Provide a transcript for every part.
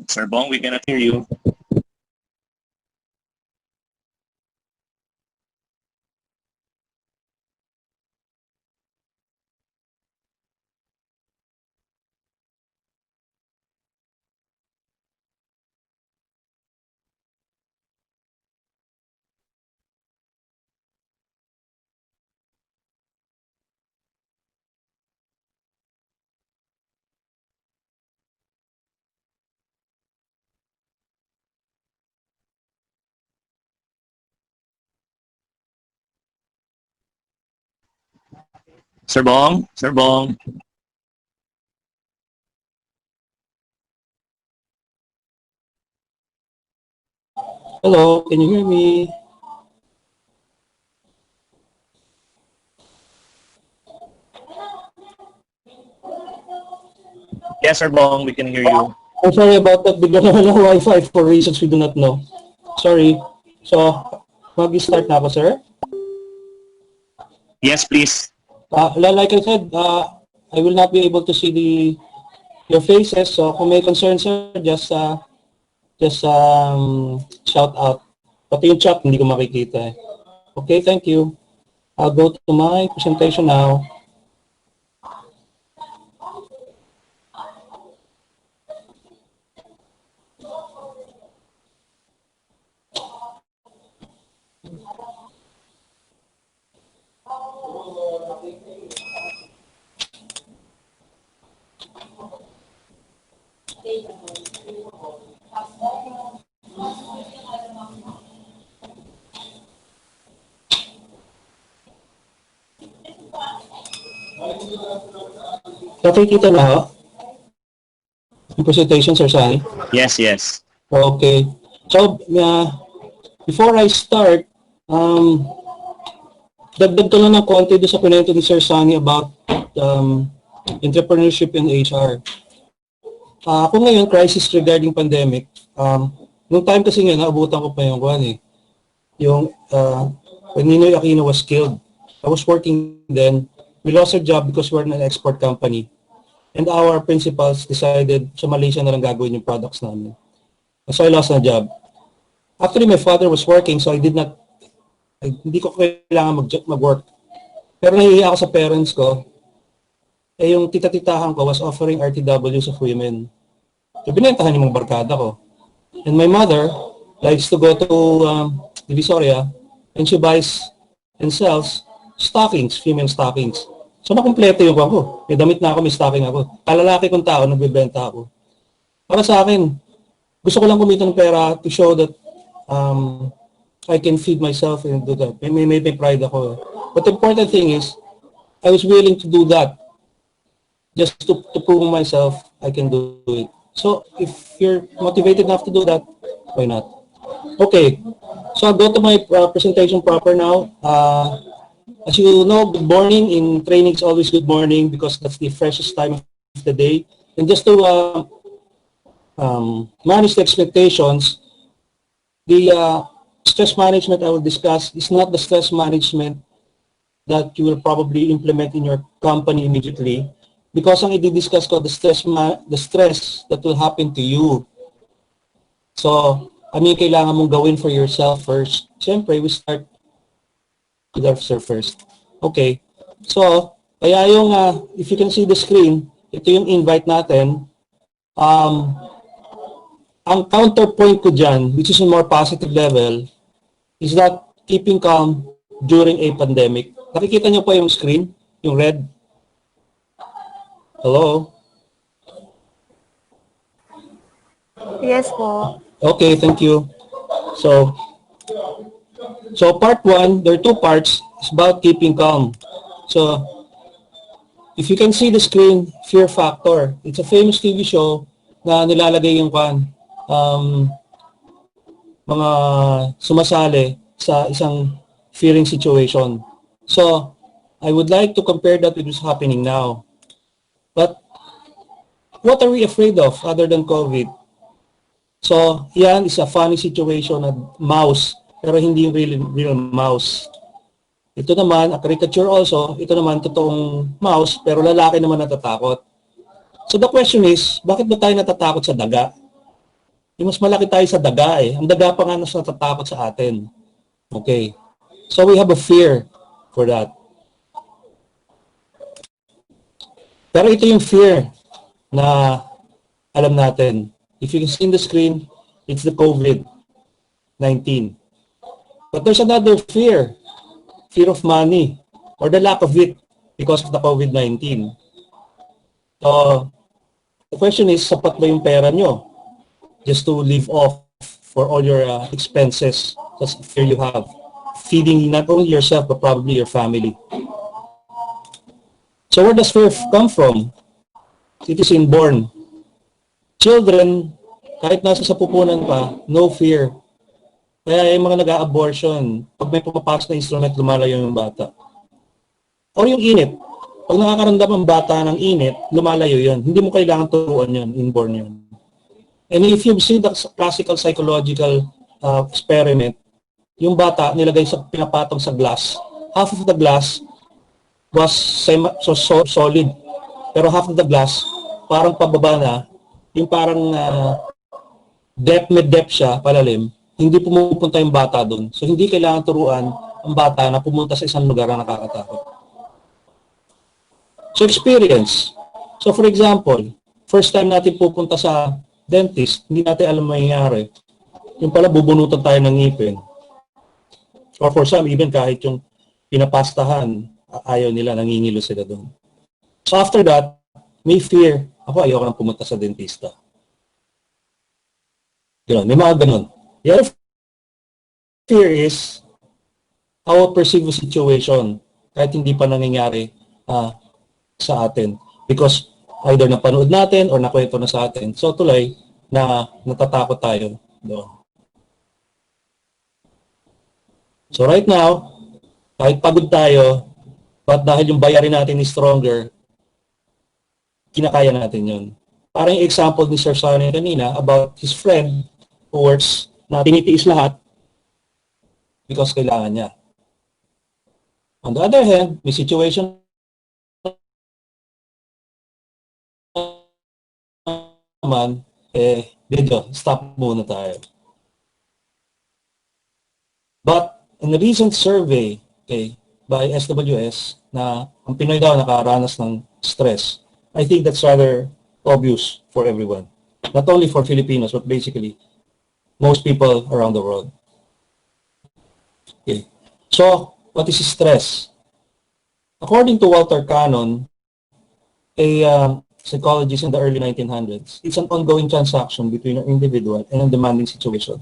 Sir Bong, we cannot hear you. Sir Bong, Sir Bong. Hello, can you hear me? Yes, Sir Bong, we can hear you. I'm sorry about that. Bigla naman ng Wi-Fi for reasons we do not know. Sorry. So, mag-start na ako, sir. Yes, please. Like I said, I will not be able to see your faces. So, kung may concerns, sir, just shout out. Pati yung chat, hindi ko makikita. Okay, thank you. I'll go to my presentation now. Nakikita na ho? Yung presentation, Sir Sani? Yes, yes. Okay. So, before I start, dagdag ko lang ng konti doon sa pinento ni Sir Sunny about entrepreneurship in HR. Ako ngayon, crisis regarding pandemic. Nung time kasi nga, naabutan ko pa yung when Ninoy Aquino was killed. I was working then. We lost our job because we're an export company. And our principals decided sa Malaysia na lang gagawin yung products namin. So I lost my job. Actually, my father was working, so hindi ko kailangan mag-work. Pero nahihiya ako sa parents ko. Yung tita-titahan ko was offering RTWs of women. So binentahan yung mga barkada ko. And my mother likes to go to Divisoria and she buys and sells stockings, female stockings. So nakumpleto yung ko. May damit na ako, may stocking ako. Kalalaki kong tao, nagbebenta ako. Para sa akin, gusto ko lang kumita ng pera to show that I can feed myself and do that. May pride ako. But the important thing is, I was willing to do that just to prove myself I can do it. So if you're motivated enough to do that, why not? Okay, so I'll go to my presentation proper now. As you know, good morning. In training, it's always good morning because that's the freshest time of the day. And just to manage the expectations, the stress management I will discuss is not the stress management that you will probably implement in your company immediately, because ang i-discuss ko the stress that will happen to you. So, ano yung kailangan mong gawin for yourself first? Siyempre, we start with ourselves first. Okay. So, kaya yung, if you can see the screen, ito yung invite natin. Ang counterpoint ko dyan, which is a more positive level, is that keeping calm during a pandemic. Nakikita niyo po yung screen, yung red? Hello? Yes po. Okay, thank you. So part 1, there are 2 parts. It's about keeping calm. So, if you can see the screen, Fear Factor. It's a famous TV show na nilalagay yung mga sumasali sa isang fearing situation. So, I would like to compare that with what's happening now. But, what are we afraid of other than COVID? So, yan is a funny situation na mouse, pero hindi yung real mouse. Ito naman, a caricature also, ito naman totoong mouse, pero lalaki naman natatakot. So the question is, bakit ba tayo natatakot sa daga? Yung mas malaki tayo sa daga eh. Ang daga pa nga mas natatakot sa atin. Okay. So we have a fear for that. Pero ito yung fear na alam natin. If you can see in the screen, it's the COVID-19. But there's another fear. Fear of money or the lack of it because of the COVID-19. So, the question is, sapat ba yung pera nyo just to live off for all your expenses? That's the fear you have. Feeding not only yourself, but probably your family. So where does fear come from? It is inborn. Children, kahit nasa sa pupunan pa, no fear. Kaya yung mga nag-a-abortion, pag may pumapasok na instrument, lumalayo yung bata. O yung init. Pag nakakaramdam ang bata ng init, lumalayo yun. Hindi mo kailangan turuan yun, inborn yun. And if you see the classical psychological experiment, yung bata nilagay sa pinapatong sa glass. Half of the glass was solid. Pero half of the glass, parang pababa na, yung parang depth siya, palalim, hindi pumupunta yung bata doon. So hindi kailangan turuan ang bata na pumunta sa isang lugar na nakakatakot. So experience. So for example, first time natin pupunta sa dentist, hindi natin alam mangyayari. Yung pala bubunutan tayo ng ngipin. Or for some, even kahit yung pinapastahan, ayaw nila, nangingilo sila doon. So after that, may fear. Ako, ayaw ko nang pumunta sa dentista. Yun, may mga ganun. The other fear is how perceive a situation kahit hindi pa nangyayari sa atin. Because either napanood natin or nakwento na sa atin. So tuloy na natatakot tayo doon. So right now, kahit pagod tayo, but dahil yung bayarin natin is stronger, kinakaya natin yun. Parang yung example ni Sir Sonny kanina about his friend who works na tinitiis lahat because kailangan niya. On the other hand, may situation naman, medyo stop muna tayo. But in a recent survey by SWS na ang Pinoy daw nakaranas ng stress, I think that's rather obvious for everyone. Not only for Filipinos, but basically most people around the world. Okay. So, what is stress? According to Walter Cannon, a psychologist in the early 1900s, it's an ongoing transaction between an individual and a demanding situation.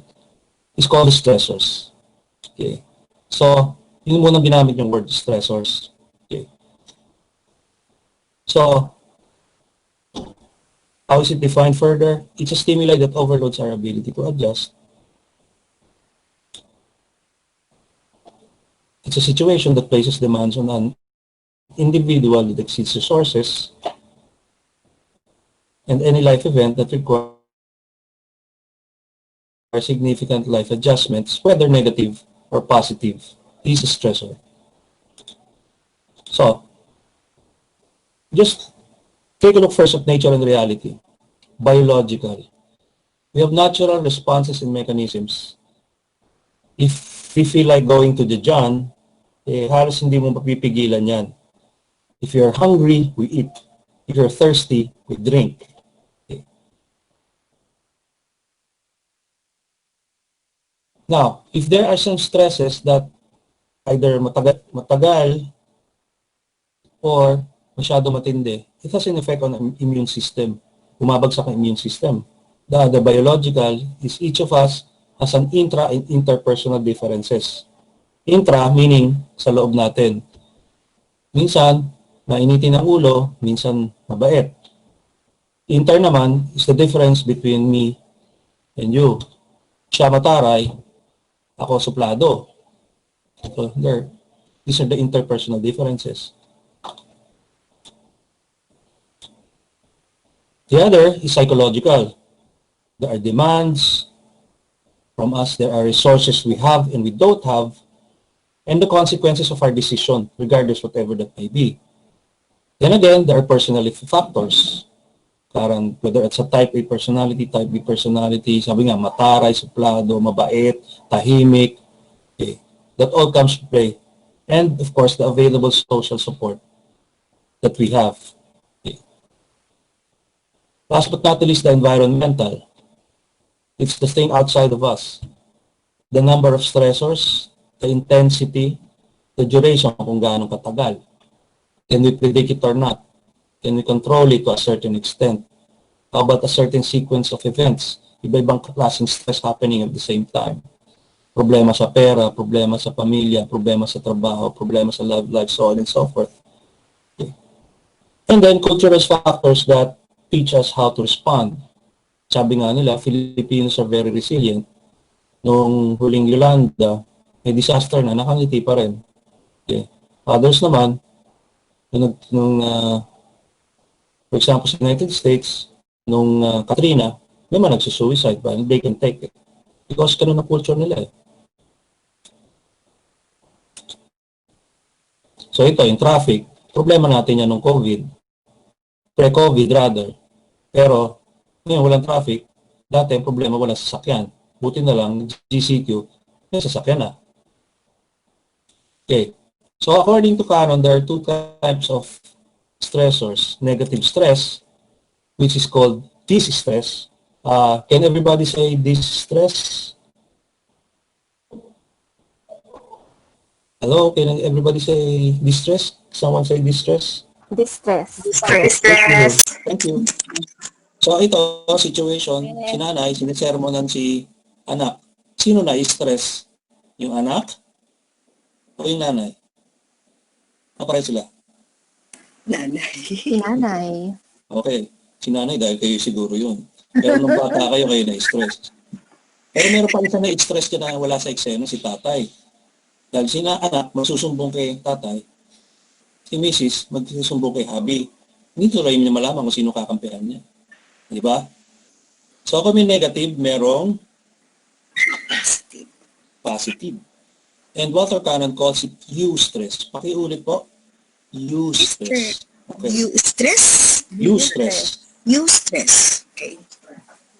It's called stressors. Okay. So, yun muna ginamit yung word stressors. Okay. So, how is it defined further? It's a stimuli that overloads our ability to adjust. It's a situation that places demands on an individual that exceeds resources and any life event that requires significant life adjustments, whether negative or positive, is a stressor. So, just take a look first at nature and reality. Biological. We have natural responses and mechanisms. If we feel like going to the John, halos hindi mo mapipigilan yan. If you're hungry, we eat. If you're thirsty, we drink. Okay. Now, if there are some stresses that either matagal or masyado matindi, it has an effect on the immune system. Bumabagsak ang immune system. The biological is each of us has an intra and interpersonal differences. Intra meaning sa loob natin. Minsan, mainitin ang ulo, minsan mabait. Inter naman is the difference between me and you. Siya mataray, ako suplado. So these are the interpersonal differences. The other is psychological. There are demands from us, there are resources we have and we don't have, and the consequences of our decision, regardless whatever that may be. Then again, there are personality factors. Parang whether it's a type A personality, type B personality, sabi nga, mataray, suplado, mabait, tahimik, okay. That all comes to play. And of course, the available social support that we have. Okay. Last but not least, the environmental. It's the thing outside of us. The number of stressors, the intensity, the duration kung gaano katagal. Can we predict it or not? Can we control it to a certain extent? How about a certain sequence of events? Iba-ibang klaseng stress happening at the same time. Problema sa pera, problema sa pamilya, problema sa trabaho, problema sa love life, so on and so forth. Okay. And then cultural factors that teach us how to respond. Sabi nga nila, Filipinos are very resilient. Nung huling Yolanda, may disaster na, nakangiti pa rin. Okay. Others naman, for example, sa United States, nung Katrina, may mga nagsusuicide ba, and they can take it. Because ganun ang culture nila eh. So ito, yung traffic, problema natin yan nung COVID, pre-COVID rather. Pero, ngayon walang traffic, dati ang problema walang sasakyan. Buti na lang, GCQ, may sasakyan na. Okay. So according to Canon, there are two types of stressors. Negative stress, which is called distress. Can everybody say distress? Hello, can everybody say distress? Someone say distress? Distress. Stress. Thank you. So ito, situation, si nanay, sinisermonan si anak. Sino na stress? Yung anak o yung nanay? Kapare sila? Nanay. Nanay. Okay. Si nanay dahil kayo siguro yun. Pero nung bata kayo na-stress. Pero meron pa isa na-stress ka na wala sa eksena, si tatay. Dahil si anak magsusumbong kay tatay, si Mrs. magsusumbong kay hubby. Hindi tuloy niya malaman kung sino kakampihan niya. Di ba? So kung may negative, merong Positive. positive. And Walter Cannon calls it eustress. Pakiulit po. Eustress. Okay. Eustress. Eustress. Eustress. Okay.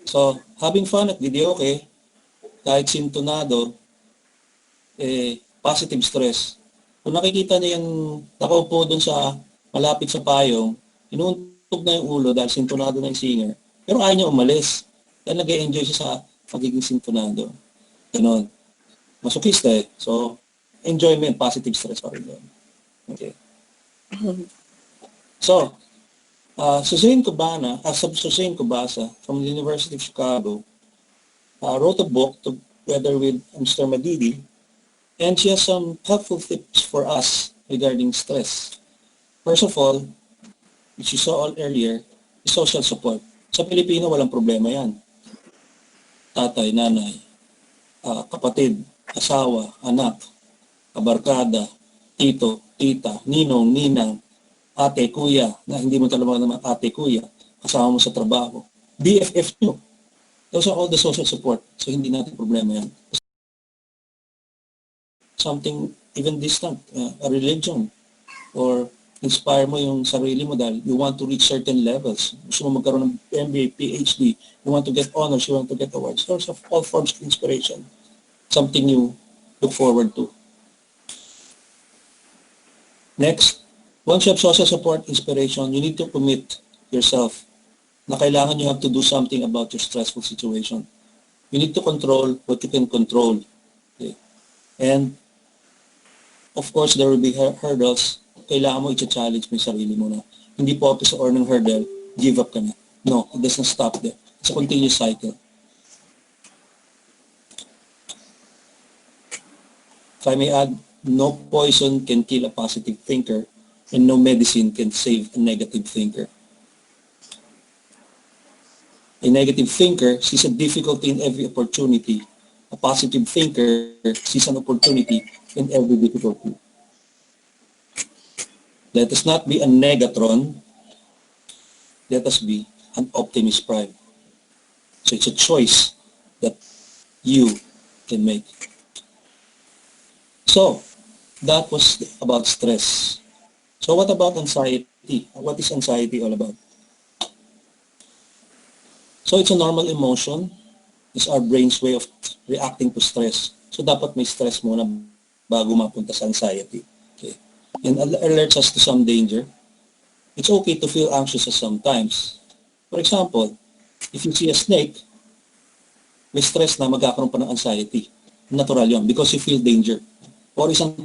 So, having fun at videoke, kahit sintonado, positive stress. Kung nakikita niyo yung nakaupo doon sa malapit sa payong, inuuntog na yung ulo dahil sintonado na yung singer. Pero ayaw niya umalis. Dahil nag-enjoy siya sa pagiging sintonado. Ganon. Masokista eh. So, enjoyment, positive stress pa rin doon. Okay. So, Suzanne Kubasa from the University of Chicago wrote a book together with Mr. Madidi, and she has some helpful tips for us regarding stress. First of all, which you saw all earlier, is social support. Sa Pilipino, walang problema yan. Tatay, nanay, kapatid, asawa, anak, kabarkada, tito, tita, ninong, ninang, ate, kuya, na hindi mo talaga naman ate, kuya, kasama mo sa trabaho. BFF nyo. Those are all the social support. So hindi natin problema yan. Something even distant, a religion, or inspire mo yung sarili mo dahil you want to reach certain levels. Gusto mo magkaroon ng MBA, PhD, you want to get honors, you want to get awards. Those are all forms of inspiration. Something you look forward to. Next, once you have social support, inspiration, you need to commit yourself na kailangan you have to do something about your stressful situation. You need to control what you can control. Okay? And, of course, there will be hurdles. Kailangan mo i-challenge mo yung sarili mo na hindi po sa or ng hurdle, give up ka na. No, it doesn't stop there. It's a continuous cycle. If I may add, no poison can kill a positive thinker, and no medicine can save a negative thinker. A negative thinker sees a difficulty in every opportunity. A positive thinker sees an opportunity in every difficulty. Let us not be a negatron. Let us be an optimist prime. So it's a choice that you can make. So, that was about stress. So what about anxiety? What is anxiety all about? So it's a normal emotion. It's our brain's way of reacting to stress. So dapat may stress muna bago mapunta sa anxiety. Okay. And alerts us to some danger. It's okay to feel anxious sometimes. For example, if you see a snake, may stress na magkakaroon pa ng anxiety. Natural yun because you feel danger. Or isang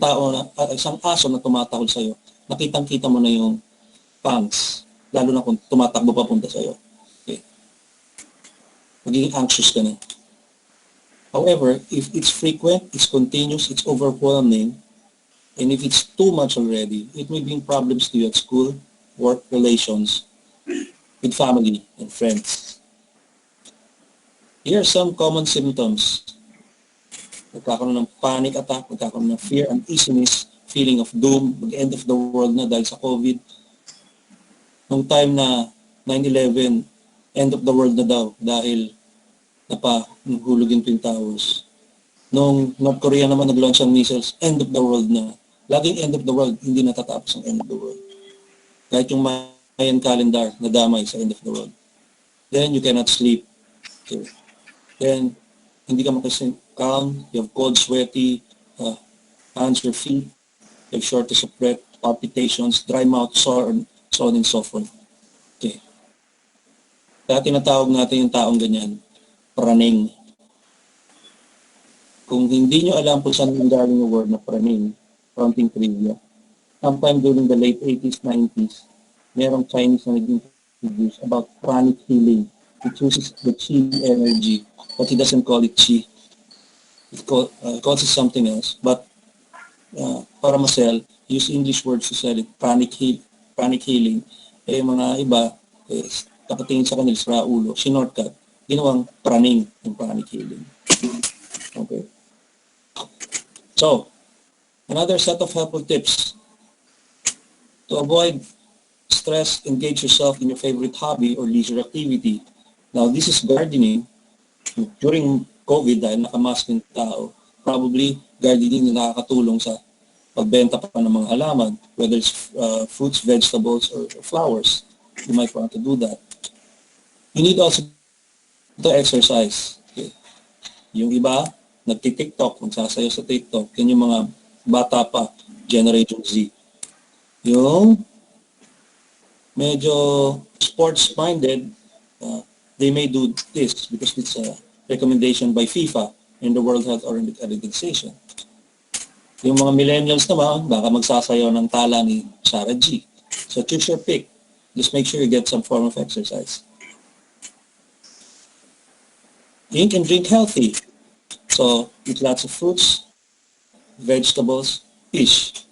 isang aso na tumatahol sa'yo, nakitang-kita mo na yung fangs, lalo na kung tumatakbo papunta sa'yo. Okay. Magiging anxious ka na. However, if it's frequent, it's continuous, it's overwhelming, and if it's too much already, it may bring problems to you at school, work relations, with family and friends. Here are some common symptoms. Nagkakaroon ng panic attack, nagkakaroon ng fear, uneasiness, feeling of doom, mag-end of the world na dahil sa COVID. Nung time na 9/11, end of the world na daw dahil nahulog yung Twin Towers. Nung North Korea naman nag-launch ang missiles, end of the world na. Laging end of the world, hindi natatapos ang end of the world. Kahit yung Mayan calendar, nadamay sa end of the world. Then you cannot sleep. Okay. Then, hindi ka makasing calm, you have cold, sweaty, hands or feet, you have shortness of breath, palpitations, dry mouth, sore, so on and so forth. Okay. Kaya tinatawag natin yung taong ganyan, praning. Kung hindi nyo alam kung saan nanggaling yung word na praning, counting trivia, sometime during the late 80s, 90s, merong Chinese na nag-introduce about pranic healing. It uses the chi energy, but he doesn't call it chi. It calls it something else. But para masel, use English words to sell it, pranic healing. Eh, mga iba, nakatingin sa kanila sa ulo, sinortcut, ginawang praning yung pranic healing. Okay. So, another set of helpful tips. To avoid stress, engage yourself in your favorite hobby or leisure activity. Now, this is gardening. During COVID, dahil nakamask yung tao, probably gardening na nakakatulong sa pagbenta pa ng mga halaman, whether it's fruits, vegetables, or flowers. You might want to do that. You need also to exercise. Okay. Yung iba, nagti-TikTok, magsasayo sa TikTok, yan yung mga bata pa, Generation Z. Yung medyo sports-minded, they may do this because it's a recommendation by FIFA and the World Health Organization. Yung mga millennials naman, baka magsasayaw ng tala ni Sarah G. So choose your pick. Just make sure you get some form of exercise. Eat and drink healthy. So eat lots of fruits, vegetables, fish.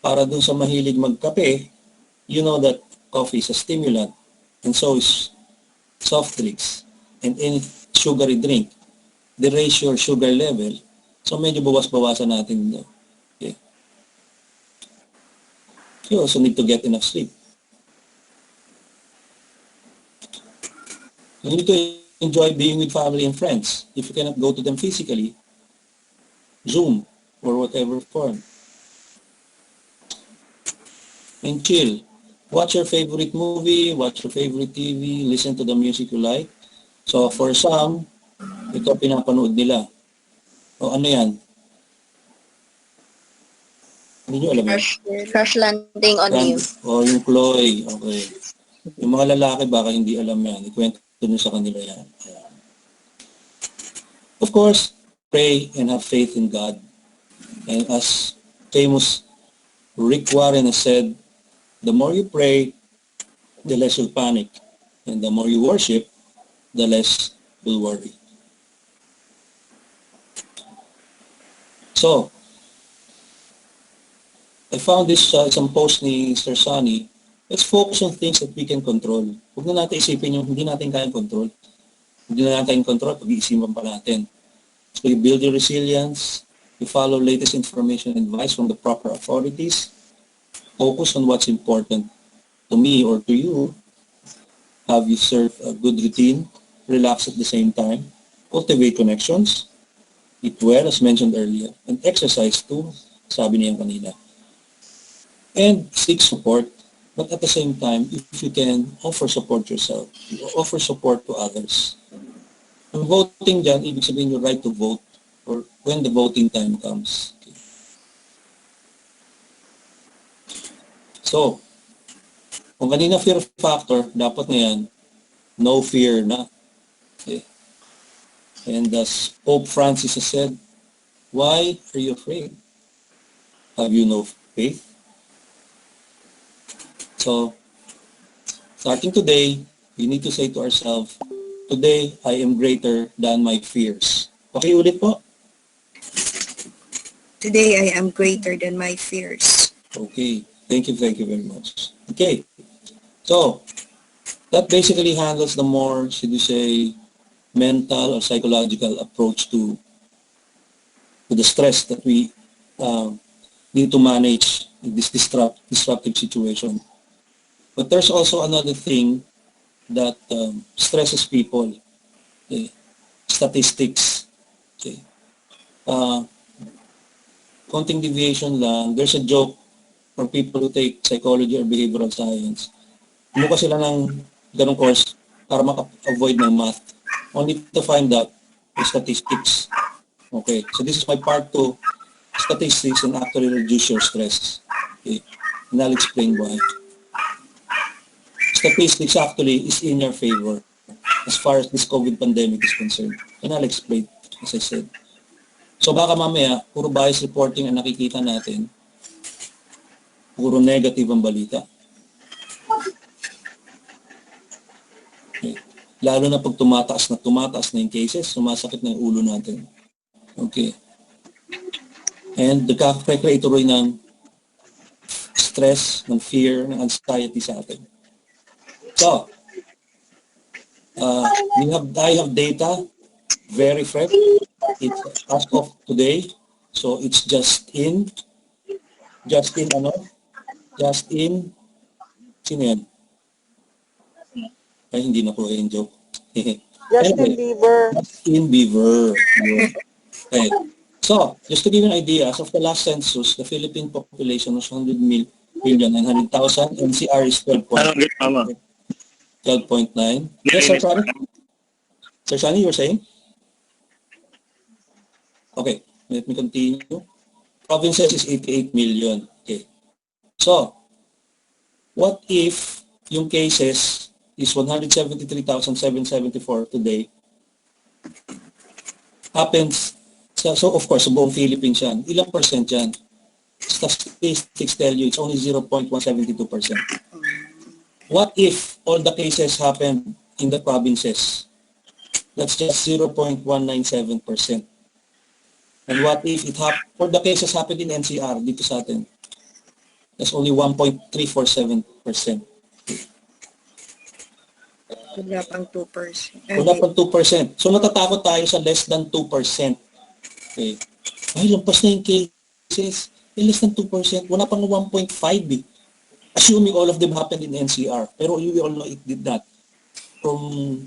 Para dun sa mahilig magkape, you know that coffee is a stimulant, and so is soft drinks and any sugary drink. They raise your sugar level, so medyo bawas-bawasan natin. Okay. You also need to get enough sleep. You need to enjoy being with family and friends. If you cannot go to them physically, Zoom or whatever form. And chill. Watch your favorite movie, watch your favorite TV, listen to the music you like. So for some, ito pinapanood nila. O ano yan? Hindi nyo alam yan? Crash landing on you. O yung Chloe, okay. Yung mga lalaki baka hindi alam yan. Ikwento nyo sa kanila yan. Of course, pray and have faith in God. And as famous Rick Warren has said, the more you pray, the less you'll panic. And the more you worship, the less you'll worry. So, I found this isang post ni Sir Sunny. Let's focus on things that we can control. Huwag na natin isipin yung hindi natin kayang control. Hindi na natin control, pag-iisipan pa natin. So you build your resilience, you follow latest information and advice from the proper authorities, focus on what's important to me or to you, have you serve a good routine, relax at the same time, cultivate connections, eat well as mentioned earlier, and exercise too, sabi niya kanina. And seek support. But at the same time, if you can offer support yourself, offer support to others. Ang voting dyan, ibig sabihin yung right to vote or when the voting time comes. Okay. So, kung kanina fear factor, dapat ngayon, no fear na. Okay. And as Pope Francis has said, why are you afraid? Have you no faith? So, starting today, we need to say to ourselves, today, I am greater than my fears. Okay, ulit po. Today I am greater than my fears. Okay, thank you very much. Okay, so, that basically handles the more, should you say, mental or psychological approach to the stress that we need to manage in this disruptive situation. But there's also another thing that stresses people, okay? Statistics. Okay? Uh, Konting deviation lang, there's a joke for people who take psychology or behavioral science. Kumuha sila ng ganong course para maka-avoid ng math. Only to find out the statistics. Okay, so this is my part 2, statistics and actually reduce your stress. Okay, and I'll explain why. Statistics actually is in your favor as far as this COVID pandemic is concerned. And I'll explain, as I said. So baka mamaya, puro bias reporting ang nakikita natin, puro negative ang balita. Okay. Lalo na pag tumataas na yung cases, sumasakit na yung ulo natin. Okay. And nagkaka-create tuloy ng stress, ng fear, ng anxiety sa atin. So, I have data, very fresh. It's as of today. So it's just in, sino yan? Ay, hindi na po yung joke. Justin Bieber. Justin Bieber. Yun. Okay. So, just to give you an idea, as of the last census, the Philippine population was 100,900,000. NCR is 12.9. Yes, Sir Shani? Sir Shani, you were saying? Okay, let me continue. Provinces is 88 million. Okay. So, what if yung cases is 173,774 today? Happens, so of course, sa buong Philippines yan. Ilang percent yan? Statistics tell you it's only 0.172%. What if all the cases happen in the provinces? That's just 0.197%. And what if all the cases happened in NCR, dito sa atin? That's only 1.347%. Wala pang 2%. Wala pang 2%. So natatakot tayo sa less than 2%. Okay. Ay, lampas na yung cases. Less than 2%. Wala pang 1.5 eh. Assuming all of them happened in NCR. Pero you all know it did not. From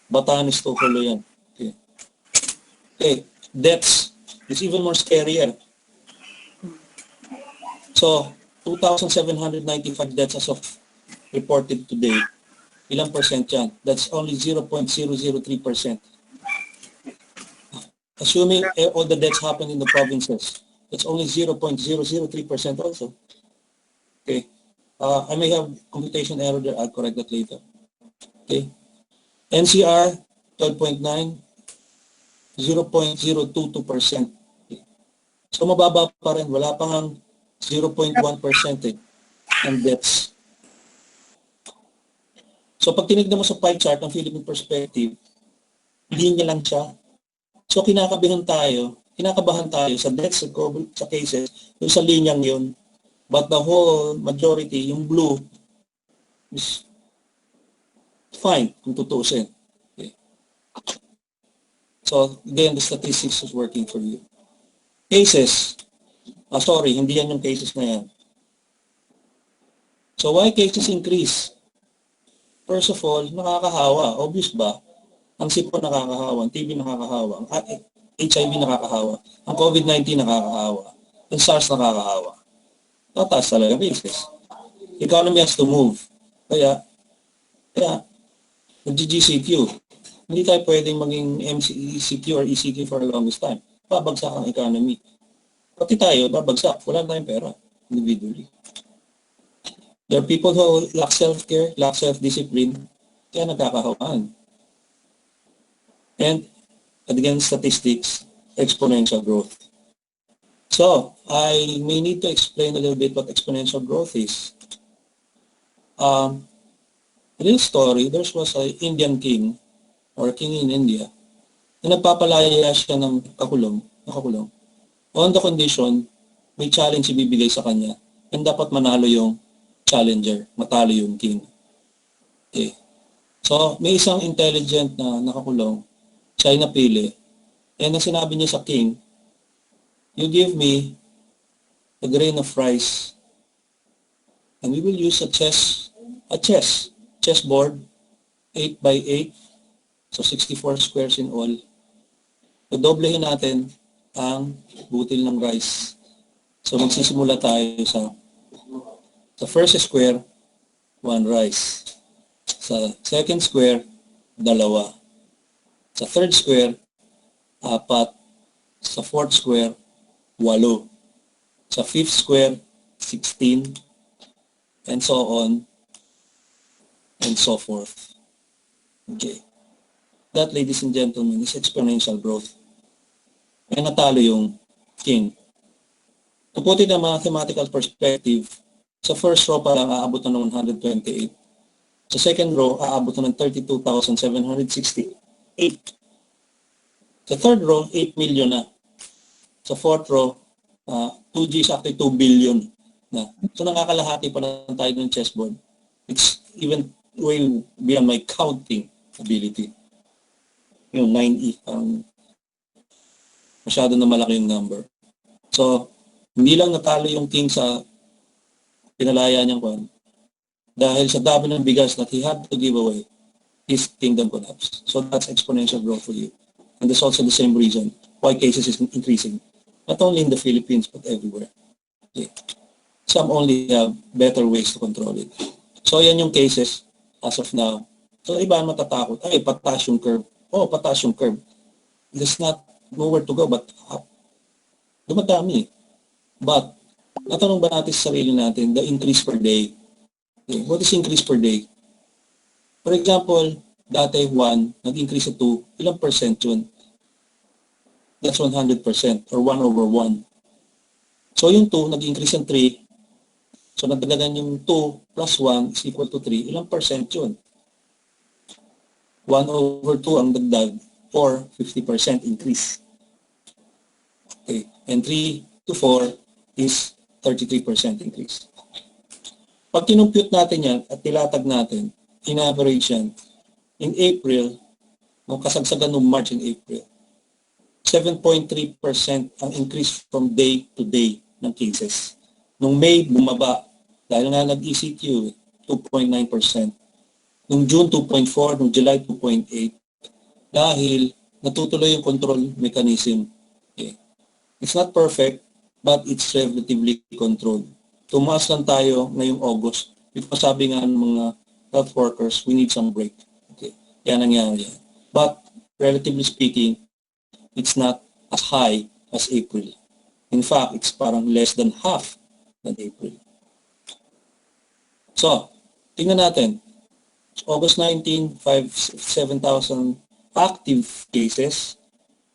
Batanes to Coloyan. Okay. Okay. Deaths. It's even more scarier. So, 2,795 deaths as of reported today. Ilang percent yan? That's only 0.003%. Assuming all the deaths happen in the provinces, that's only 0.003% also. Okay. I may have computation error there. I'll correct that later. Okay. NCR, 12.9, 0.022%. So mababa pa rin, wala pang 0.1% ang deaths. So pag tinignan mo sa pie chart ng Philippine perspective, linya lang siya. So kinakabahan tayo sa deaths sa cases, yung sa linyang yun. But the whole majority, yung blue, is fine kung tutuusin. Okay. So again, the statistics is working for you. Cases, sorry, hindi yan yung cases na yan. So why cases increase? First of all, nakakahawa. Obvious ba? Ang sipon nakakahawa, ang TB nakakahawa, ang HIV nakakahawa, ang COVID-19 nakakahawa, ang SARS nakakahawa. Tataas talaga cases. economy has to move. Kaya nag-GCQ. Hindi tayo pwedeng maging MCQ or ECQ for the longest time. Babagsak ang economy. Pati tayo, babagsak. Wala tayong pera individually. There are people who lack self-care, lack self-discipline, kaya nagkakahawaan. And again, statistics, exponential growth. So, I may need to explain a little bit what exponential growth is. A little story, there was an Indian king, or king in India, na nagpapalaya siya ng nakakulong. On the condition, may challenge ibibigay sa kanya, and dapat manalo yung challenger, matalo yung king. Okay. So, may isang intelligent na nakakulong, siya ay napili, and ang sinabi niya sa king, you give me a grain of rice, and we will use a chessboard, 8 by 8, so 64 squares in all. Dodoblehin natin ang butil ng rice. So magsisimula tayo sa first square, 1 rice. Sa second square, 2. Sa third square, 4. Sa fourth square, 8. Sa fifth square, 16. And so on and so forth. Okay. That, ladies and gentlemen, is exponential growth. Kaya natalo yung king. To put it in a mathematical perspective, sa first row pa lang aabot na ng 128. Sa second row, aabot na ng 32,768. Sa third row, 8 million na. Sa fourth row, 2G is actually 2 billion na. So nakakalahati pa lang tayo ng chessboard. It's even way beyond my counting ability. Yung 9E, masyado na malaki yung number. So, hindi lang natalo yung king sa pinalaya niyang kwan. Dahil sa dami ng bigas that he had to give away, his kingdom collapsed. So that's exponential growth for you. And that's also the same reason why cases is increasing. Not only in the Philippines, but everywhere. Okay. Some only have better ways to control it. So yan yung cases as of now. So iba matatakot. Ay, pataas yung curve. Oh, pataas yung curve. There's not nowhere to go but up. Dumadami. But, natanong ba natin sa sarili natin, the increase per day? Okay. What is increase per day? For example, dati 1, nag-increase sa 2, ilang percent yun? That's 100% or 1 over 1. So yung 2, nag-increase ng 3. So nagdagdagan yung 2 plus 1 is equal to 3. Ilang percent yun? 1 over 2 ang dagdag or 50% increase. Okay. And 3 to 4 is 33% increase. Pag kinumpute natin yan at tilatag natin, in average yan, in April, nung kasagsagan ng March and April, 7.3% ang increase from day to day ng cases. Nung May, bumaba. Dahil nga nag-ECQ, 2.9%. Nung June, 2.4%. Nung July, 2.8%. Dahil natutuloy yung control mechanism. Okay. It's not perfect, but it's relatively controlled. Tumaas lang tayo ngayong August. Because sabi nga ng mga health workers, we need some break. Okay. Yan nangyari yan. But, relatively speaking, it's not as high as April. In fact, it's parang less than half than April. So, tingnan natin. August 19, 7,000 active cases.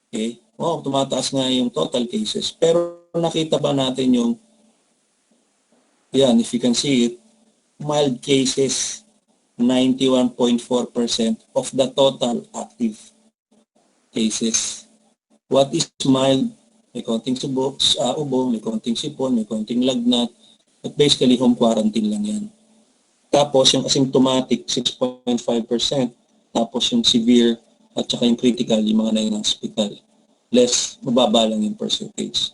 Okay. Wow, tumataas nga yung total cases. Pero nakita ba natin yung, yan, if you can see it, mild cases, 91.4% of the total active cases. What is mild? May konting ubo, may konting sipon, may konting lagnat. But basically, home quarantine lang yan. Tapos, yung asymptomatic, 6.5%. Tapos, yung severe at saka yung critical, yung mga na hospital. Less, mababa lang yung percentage.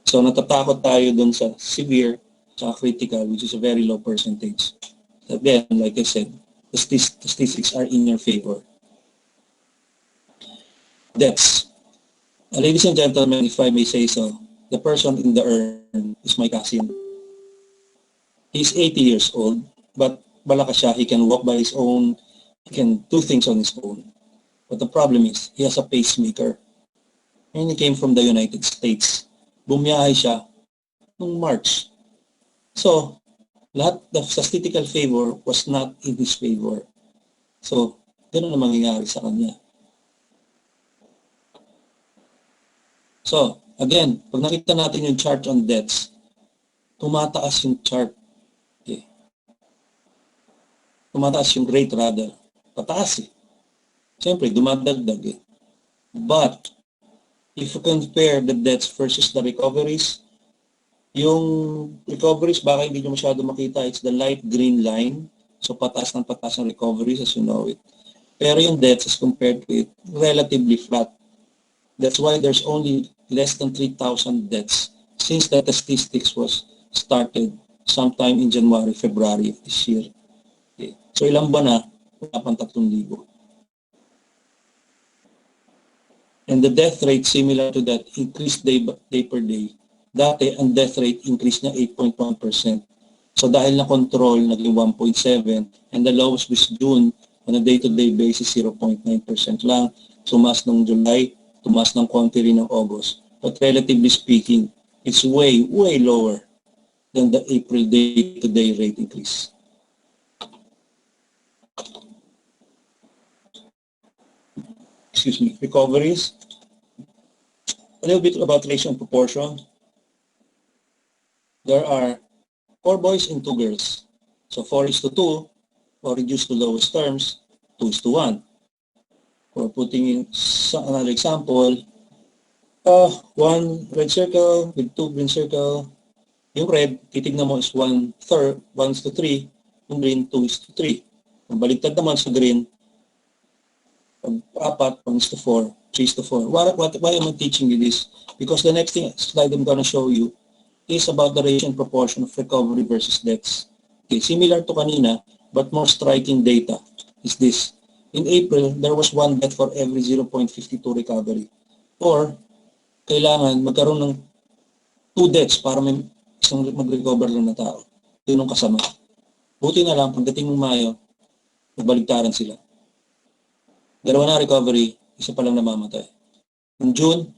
So, natatakot tayo dun sa severe at critical, which is a very low percentage. Again, like I said, the statistics are in your favor. Deaths. Ladies and gentlemen, if I may say so, the person in the urn is my cousin. He's 80 years old, but malakas siya. He can walk by his own. He can do things on his own. But the problem is, he has a pacemaker. And he came from the United States. Bumiyahe siya noong March. So, lahat the statistical favor was not in his favor. So, ganoon ang mangyayari sa kanya. So, again, pag nakita natin yung chart on deaths, tumataas yung chart. Okay. Tumataas yung rate rather. Pataas eh. Siyempre, dumadagdag eh. But, if you compare the deaths versus the recoveries, yung recoveries, baka hindi nyo masyado makita, it's the light green line. So, pataas ng recoveries as you know it. Pero yung deaths as compared to it, relatively flat. That's why there's only less than 3,000 deaths since the statistics was started sometime in January, February of this year. Okay. So, ilang ba na? Wala pang 3,000. And the death rate similar to that, increased day per day. Dati, ang death rate increased na 8.1%. So dahil na control, naging 1.7%, and the lowest was June, on a day-to-day basis, 0.9% lang. Tumas ng July, tumas ng konti rin ng August. But relatively speaking, it's way, way lower than the April day-to-day rate increase. Excuse me, recoveries. A little bit about ratio and proportion. There are 4 boys and 2 girls. So 4:2, or reduced to lowest terms, 2:1. For putting in another example, 1 red circle with 2 green circle. Yung red, titignan mo is 1/3, 1:3. Yung green, 2:3. Ang baliktad naman sa green, 4, 1:4, 3:4. Why am I teaching you this? Because the next slide I'm going to show you is about the ratio and proportion of recovery versus deaths. Okay, similar to kanina, but more striking data is this. In April, there was 1 death for every 0.52 recovery. Or, kailangan magkaroon ng 2 deaths para may isang mag-recover lang na tao. Yun ang kasama. Buti na lang, pagdating ng Mayo, nagbaligtaran sila. 2 na recovery, isa pa lang namamatay. In June,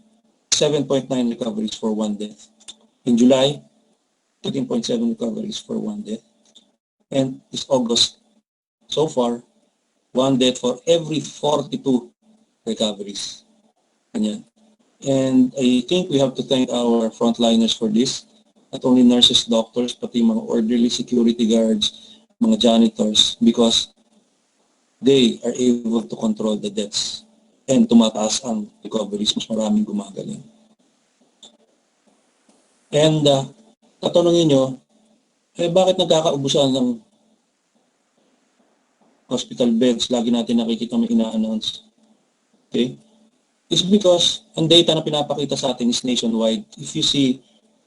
7.9 recoveries for 1 death. In July, 13.7 recoveries for 1 death. And this August, so far, 1 death for every 42 recoveries. Ganyan. And I think we have to thank our frontliners for this. Not only nurses, doctors, pati mga orderly security guards, mga janitors, because they are able to control the deaths. And tumataas ang recoveries, mas maraming gumagaling. And tatanungin nyo, bakit nagkakaubusan ng hospital beds? Lagi natin nakikita may ina-announce. Okay? It's because ang data na pinapakita sa atin is nationwide. If you see,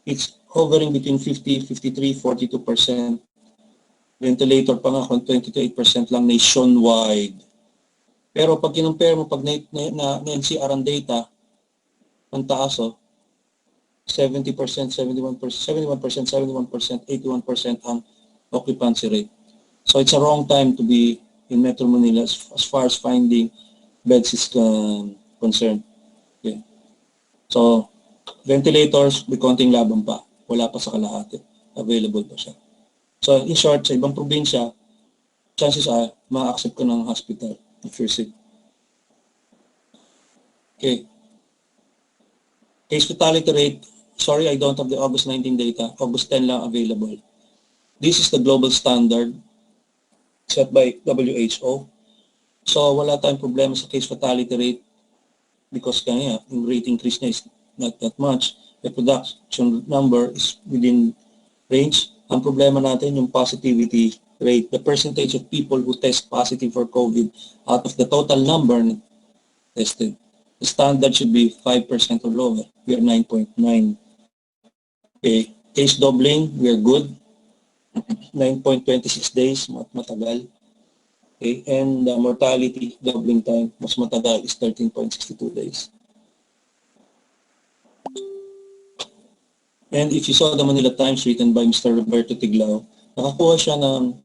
it's hovering between 50, 53, 42%. Ventilator pa nga, 28% lang nationwide. Pero pag kinumpare mo, pag na-NCR ang data, ang taas 70%, 71%, 71%, 71%, 81% ang occupancy rate. So it's a wrong time to be in Metro Manila as far as finding beds is concerned. Okay. So, ventilators, may konting laban pa. Wala pa sa kalahati. Available pa siya. So, in short, sa ibang probinsya, chances are, ma-accept ka ng hospital if you're sick. Okay. Case fatality rate, sorry, I don't have the August 19 data. August 10 lang available. This is the global standard set by WHO. So, wala tayong problema sa case fatality rate because kaya yung rate increase na is not that much. The production number is within range. Ang problema natin yung positivity rate, the percentage of people who test positive for COVID out of the total number tested. The standard should be 5% or lower. We are 9.9. Okay. Case doubling, we are good. 9.26 days, matagal. Okay. And mortality doubling time, mas matagal is 13.62 days. And if you saw the Manila Times written by Mr. Roberto Tiglao, Nakakuha siya ng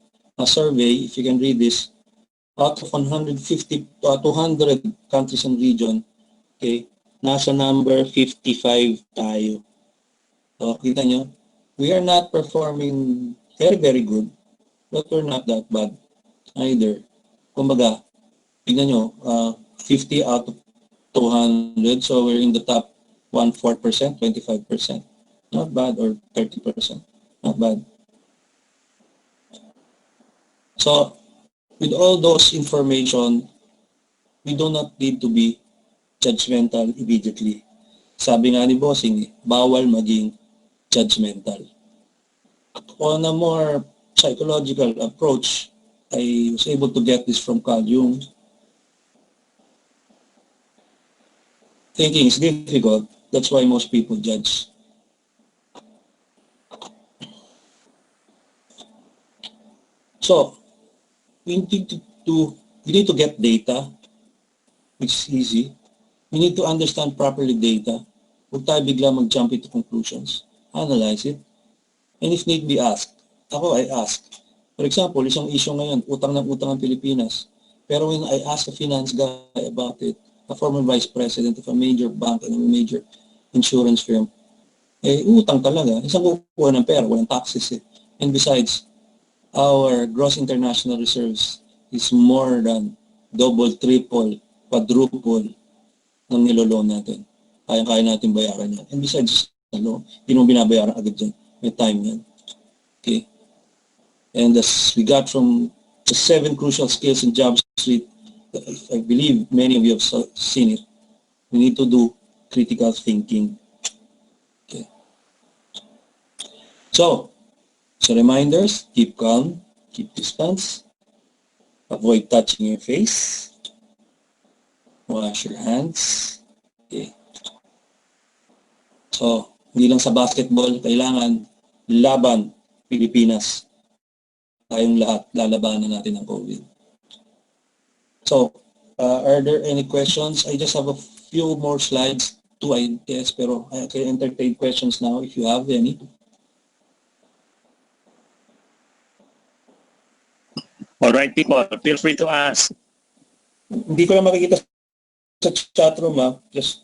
survey, if you can read this, out of 150 to 200 countries and region, okay, nasa number 55 tayo. So, kita nyo, we are not performing very, very good, but we're not that bad either. Kumbaga, tignan nyo, 50 out of 200, so we're in the top 1-4%, 25%. Not bad, or 30%. Not bad. So, with all those information, we do not need to be judgmental immediately. Sabi nga ni Bossing, bawal maging judgmental. On a more psychological approach, I was able to get this from Carl Jung. Thinking is difficult. That's why most people judge. So, we need to get data, which is easy. We need to understand properly data. Huwag tayo bigla mag-jump into conclusions. Analyze it. And if need be, ask. Ako, I ask. For example, isang issue ngayon, utang ng utang ang Pilipinas. Pero when I ask a finance guy about it, a former vice president of a major bank and a major insurance firm, utang talaga. Isang kukuha ng pera, walang taxes eh. And besides, our gross international reserves is more than double, triple, quadruple ng niloloan natin. Kaya-kaya natin bayaran yan. And besides, hindi mo binabayaran agad dyan. May time yan. Okay? And as we got from the 7 crucial skills in job suite, I believe many of you have seen it. We need to do critical thinking. Okay. So reminders, keep calm, keep distance, avoid touching your face, wash your hands. Okay. So, hindi lang sa basketball, kailangan laban Pilipinas. Tayong lahat, lalabanan natin ang COVID. So, are there any questions? I just have a few more slides, 2 I guess, pero I can entertain questions now if you have any. All right, people, feel free to ask. Hindi ko lang makikita sa chat room, ha? Just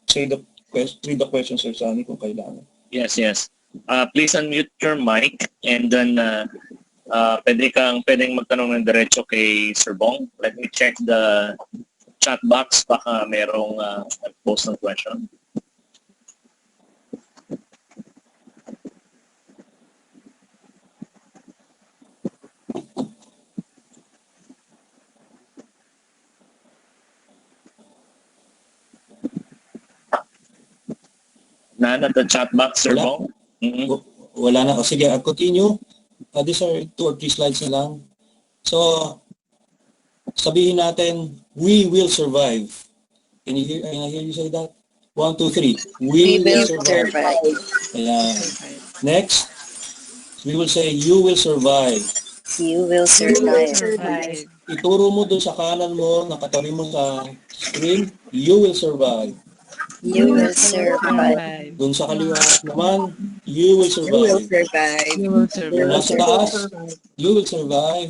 say the read the questions, Sir Sunny, kung kailangan. Yes, yes. Please unmute your mic and then pwedeng magtanong ng diretso kay Sir Bong. Let me check the chat box. Baka merong post ng question. None at the chat box, Sir Wala. Bong? Mm-hmm. Wala na. O sige, I'll continue. These are 2 or 3 slides na lang. So, sabihin natin, we will survive. Can I hear you say that? 1, 2, 3. We will survive. Ayan. Next, we will say, you will survive. You will survive. Ituro mo dun sa kanan mo, nakatabi mo sa screen, you will survive. You will survive. Dun sa kaliwa naman, you will You will survive. survive. Yung nasa taas, you will survive.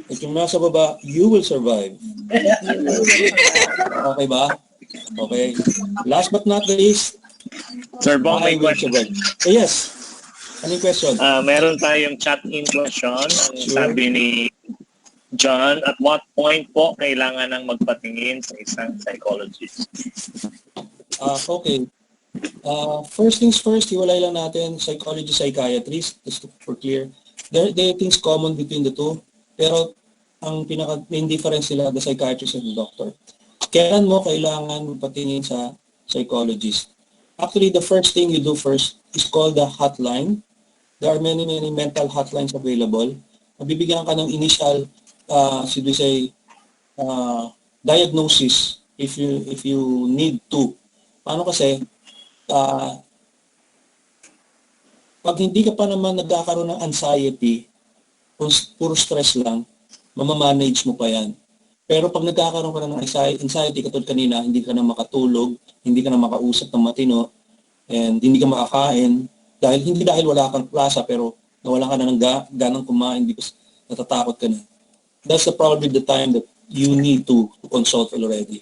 At yung nasa baba, you will survive. You will survive. Okay ba? Okay. Last but not least, Sir Bong, I may will question. survive. Yes. Anong question? Meron tayong chat-in question. Ang Sure. sabi ni John, at what point po kailangan ng magpatingin sa isang psychologist? Okay. First things first, hiwalay lang natin psychologist, psychiatrist, just for clear. There are things common between the two, pero ang main difference sila, the psychiatrist and the doctor. Kailan mo kailangan magpatingin sa psychologist? Actually, the first thing you do first is called the hotline. There are many mental hotlines available. Mabibigyan ka ng initial, should we say, diagnosis if you need to. Paano kasi, pag hindi ka pa naman nagkakaroon ng anxiety, puro stress lang, mamamanage mo pa yan. Pero pag nagkakaroon ka ng anxiety, katulad kanina, hindi ka na makatulog, hindi ka na makausap ng matino, and hindi ka makakain, hindi dahil wala kang klasa, pero nawala ka na ng ganang kumain because natatakot ka na. That's probably the time that you need to consult already.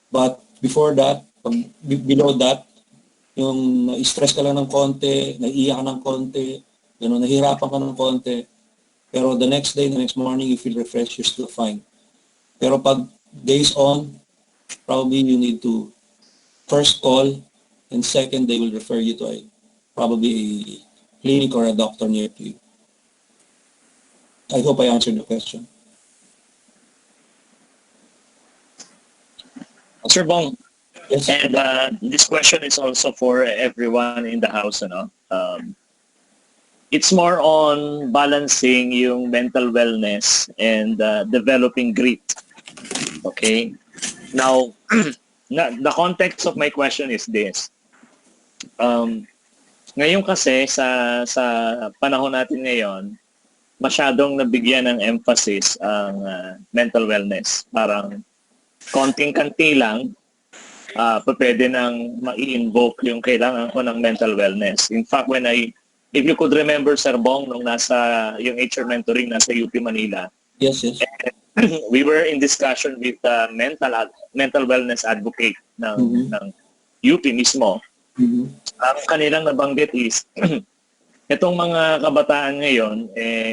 But before that, below that, yung na-stress ka lang ng konti, naiiyak ka ng konti, nahihirapan ka ng konti, pero the next day, the next morning, you feel refreshed, you're still fine. Pero pag days on, probably you need to first call, and second, they will refer you to probably a clinic or a doctor near to you. I hope I answered the question. Sir Bong, Yes. and this question is also for everyone in the house. It's more on balancing yung mental wellness and developing grit. Okay? Now, the context of my question is this. Ngayon kasi sa panahon natin ngayon, masyadong nabigyan ng emphasis ang mental wellness. Parang konting-kanti lang, pwede nang ma-invoke yung kailangan ko ng mental wellness. In fact, if you could remember, Sir Bong, nung nasa yung HR mentoring nasa UP Manila, Yes. we were in discussion with the mental wellness advocate ng UP mismo. Ang kanilang nabanggit is, itong mga kabataan ngayon,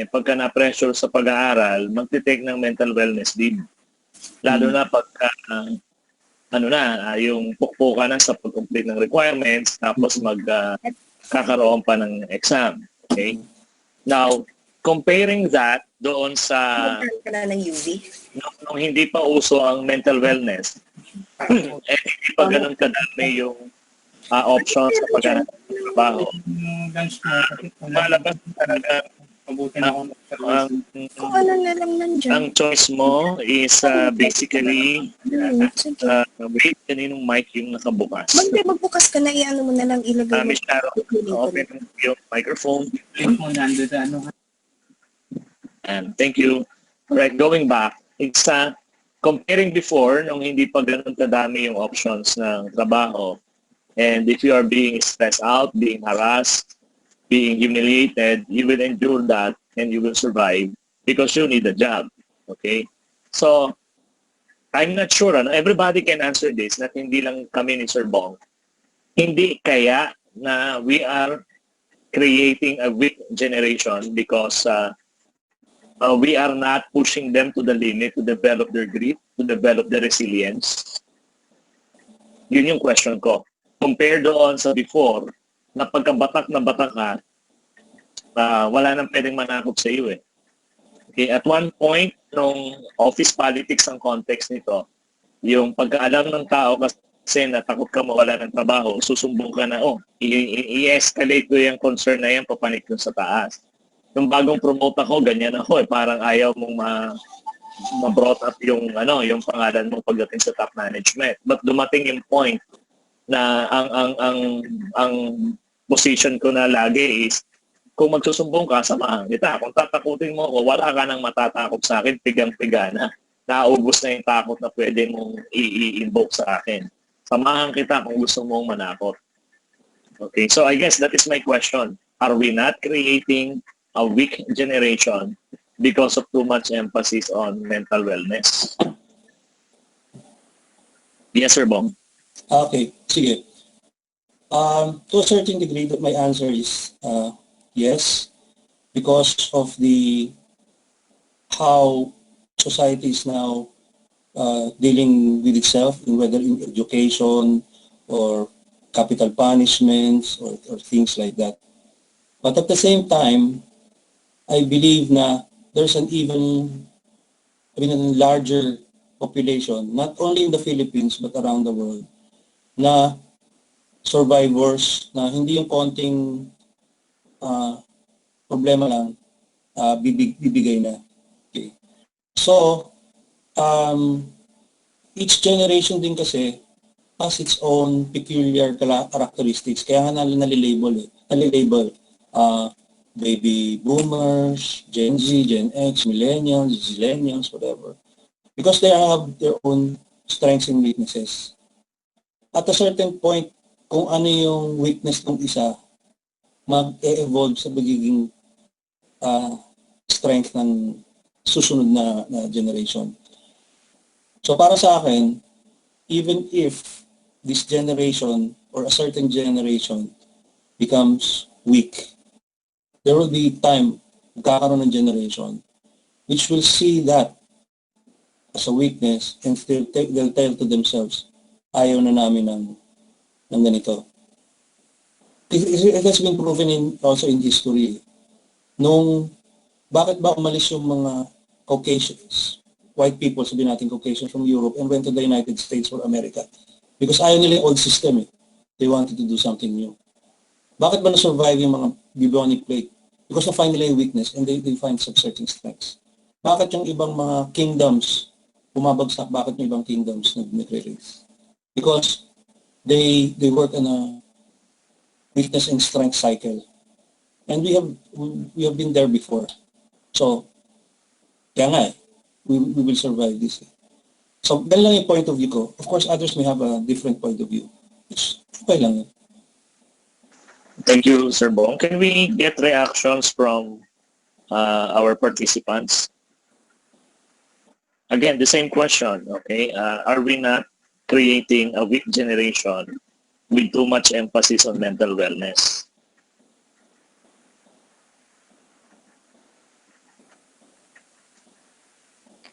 pagka na-pressure sa pag-aaral, magtitake ng mental wellness din. Lalo na pagka, yung pukpukan na sa pag-complete ng requirements, tapos kakaroon pa ng exam. Okay? Now, comparing that doon sa nung hindi pa uso ang mental wellness, hindi pa ganun kadami yung options sa paghanap ng trabaho. Malabas talaga ang choice mo is basically wait, kaninong mic yung nakabukas. Magbukas ka na, i-ano mo na lang, ilagay mo. Miss Sharon, open yung microphone. And thank you. Alright, going back, it's comparing before, nung hindi pa ganun kadami yung options ng trabaho, and if you are being stressed out, being harassed, being humiliated, you will endure that and you will survive because you need a job. Okay? So, I'm not sure. Everybody can answer this, na hindi lang kami ni Sir Bong. Hindi kaya na we are creating a weak generation because we are not pushing them to the limit to develop their grit, to develop their resilience. Yun yung question ko. Compared doon sa before, na pagkabatak na batak ka, wala nang pwedeng manakot sa iyo eh. Okay, at one point, nung office politics ang context nito, yung pagkaalam ng tao kasi na takot ka mawala ng trabaho, susumbong ka na, i-escalate ko yung concern na yan, papanik dun sa taas. Yung bagong promote ako, ganyan ako eh, parang ayaw mong ma-brought up yung pangalan mo pagdating sa top management. But dumating yung point na ang position ko na lagi is, kung magsusumbong ka, samahan kita. Kung tatakutin mo, wala ka nang matatakot sa akin, pigang-piga na. Naubos na yung takot na pwede mong i-invoke sa akin. Samahan kita kung gusto mong manakot. Okay, so I guess that is my question. Are we not creating a weak generation because of too much emphasis on mental wellness? Yes, Sir Bong. Okay, sige. To a certain degree, my answer is yes, because of how society is now dealing with itself, whether in education or capital punishments or things like that. But at the same time, I believe na there's a larger population, not only in the Philippines but around the world, na survivors na hindi yung konting problema lang bibigay na. Okay. So, each generation din kasi has its own peculiar characteristics. Kaya nga nalilabel baby boomers, Gen Z, Gen X, millennials, zillennials, whatever. Because they have their own strengths and weaknesses. At a certain point, kung ano yung weakness ng isa, mag-e-evolve sa magiging strength ng susunod na generation. So para sa akin, even if this generation or a certain generation becomes weak, there will be time magkakaroon ng generation which will see that as a weakness and still they'll tell to themselves, ayaw na namin ng ganito. It has been proven also in history. Bakit ba umalis yung mga Caucasians, white people, sabihin natin Caucasians from Europe and went to the United States or America? Because ayaw nila yung old system eh. They wanted to do something new. Bakit ba na-survive yung mga bubonic plague? Because na-find nila yung weakness and they find certain strengths. Bakit yung ibang mga kingdoms bumabagsak? Bakit yung ibang kingdoms nag-release? Because they work on a weakness and strength cycle. And we have been there before. So, kaya nga we will survive this. So, ganun lang yung point of view ko. Of course, others may have a different point of view. It's okay lang yun. Thank you, Sir Bong. Can we get reactions from our participants? Again, the same question, okay? Are we not creating a weak generation with too much emphasis on mental wellness?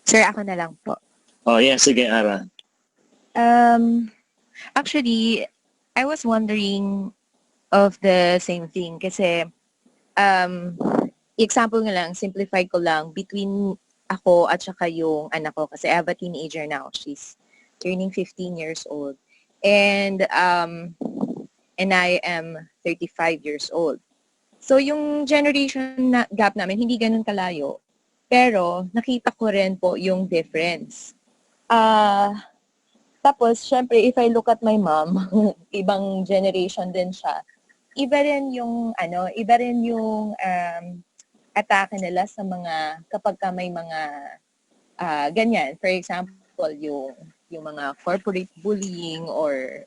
Sir, ako na lang po. Oh, yeah, sige, Ara. Actually, I was wondering of the same thing kasi example nga lang, simplify ko lang between ako at saka yung anak ko kasi I have a teenager now. She's turning 15 years old. And I am 35 years old. So yung generation na gap namin hindi ganun kalayo. Pero nakita ko rin po yung difference. Tapos, syempre, if I look at my mom, ibang generation din siya. Iba rin yung, atake nila sa mga, kapag ka may mga, ganyan. For example, yung mga corporate bullying or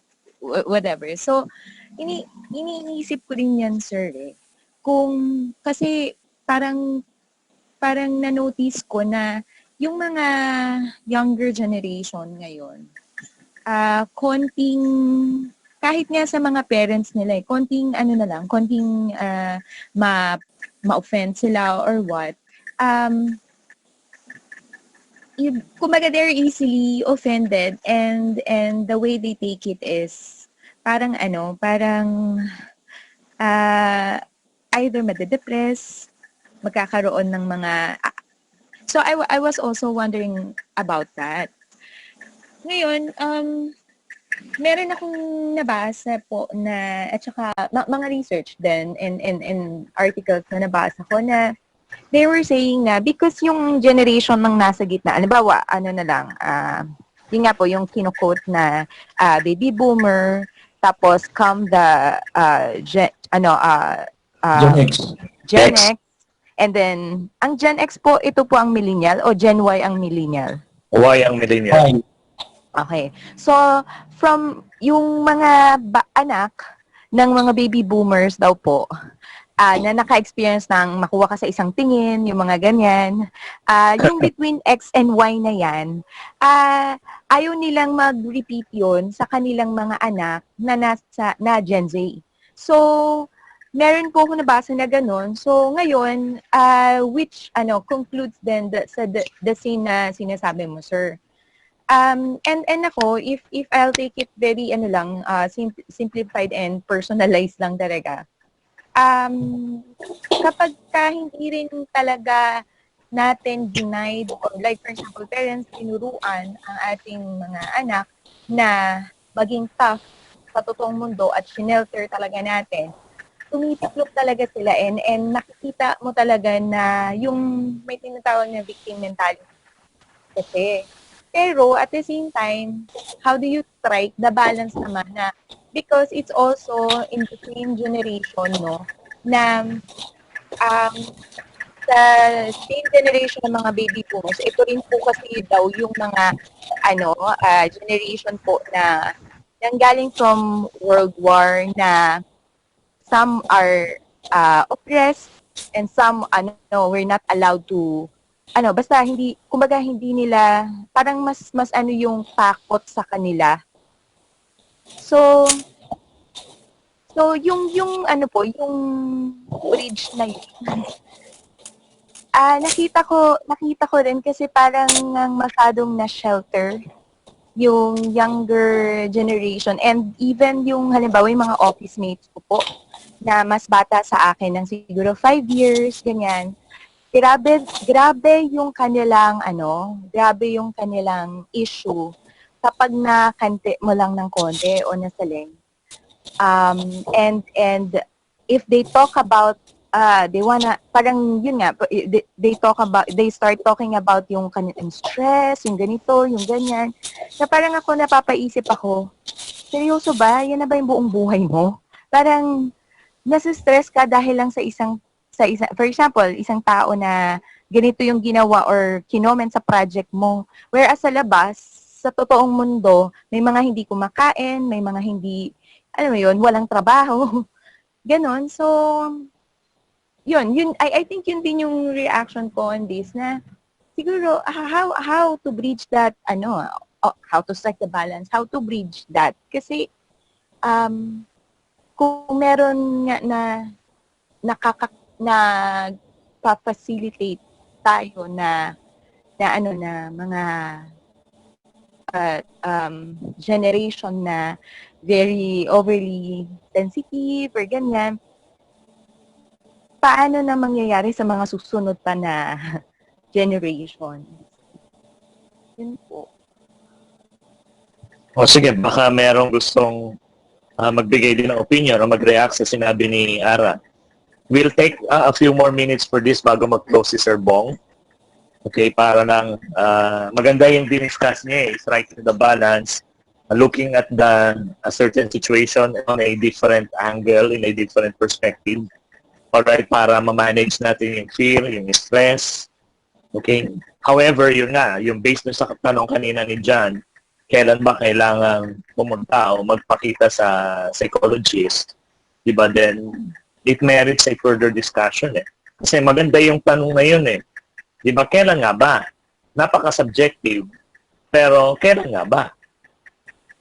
whatever. So, iniisip ko rin yan, sir, eh. Kasi parang na-notice ko na yung mga younger generation ngayon, konting, kahit nga sa mga parents nila, konting ma-offend sila or what, kumbaga they're easily offended and the way they take it is parang either made-depress, magkakaroon ng mga so I was also wondering about that. Ngayon, meron akong nabasa po na, at saka mga research din and articles na nabasa ko na they were saying na because yung generation ng nasa gitna, halimbawa, yun nga po, yung kino-quote na baby boomer, tapos come the Gen X. Gen X, and then, ang Gen X po, ito po ang millennial o Gen Y ang millennial? Why ang millennial? Fine. Okay. So, from yung mga anak ng mga baby boomers daw po, na naka-experience ng makuha ka sa isang tingin, yung mga ganyan, yung between X and Y na yan, ayaw nilang mag-repeat yun sa kanilang mga anak na Gen Z. So, meron po ako nabasa na ganun. So, ngayon, which concludes then the same na sinasabi mo, sir. And ako, if I'll take it very simplified and personalized lang talaga. Kapag hindi rin talaga natin denied or like for example, parents tinuruan ang ating mga anak na maging tough sa totoong mundo at shelter talaga natin, tumitiklop talaga sila and nakikita mo talaga na yung may tinatawag na victim mentality kasi. Pero at the same time, how do you strike the balance naman na because it's also in the same generation, no, na sa same generation ng mga baby boomers, ito rin po kasi daw yung mga generation po na nanggaling from World War na some are oppressed, and some we're not allowed to basta hindi, kumbaga hindi nila, parang mas yung takot sa kanila. So yung yung bridge na yun, nakita ko rin kasi parang masyadong na shelter yung younger generation, and even yung halimbawa yung mga office mates ko po na mas bata sa akin ng siguro 5 years, ganyan. Grabe yung kanilang grabe yung kanilang issue kapag nakante mo lang ng konti o nasaling. And if they talk about they wanna, parang yun nga, they start talking about yung kanilang stress, yung ganito, yung ganyan, na parang ako napapaisip ako, seryoso ba? Yan na ba yung buong buhay mo? Parang nasa-stress ka dahil lang sa isang, for example, isang tao na ganito yung ginawa or kinoment sa project mo. Whereas sa labas, sa totoong mundo, may mga hindi kumakain, may mga hindi, alam mo yun, walang trabaho. Ganon. So, yun, I think yun din yung reaction ko on this, na siguro, how to bridge that, how to strike the balance, how to bridge that. Kasi, kung meron nga na pa-facilitate tayo na mga generation na very overly sensitive or ganyan, paano na mangyayari sa mga susunod pa na generation? Yun po. O sige, baka merong gustong magbigay din ng opinion o mag-react sa sinabi ni Ara. We'll take a few more minutes for this bago mag-close si Sir Bong. Okay, para lang maganda yung diniscuss niya, striking the balance, looking at a certain situation on a different angle, in a different perspective. Alright, para ma-manage natin yung fear, yung stress. Okay? However, yun nga, yung based sa tanong kanina ni John, kailan ba kailangan pumunta o magpakita sa psychologist? Diba? Then, it merits a further discussion eh. Kasi maganda yung tanong na yun eh. Diba? Kailan nga ba? Napaka-subjective. Pero, kailan nga ba?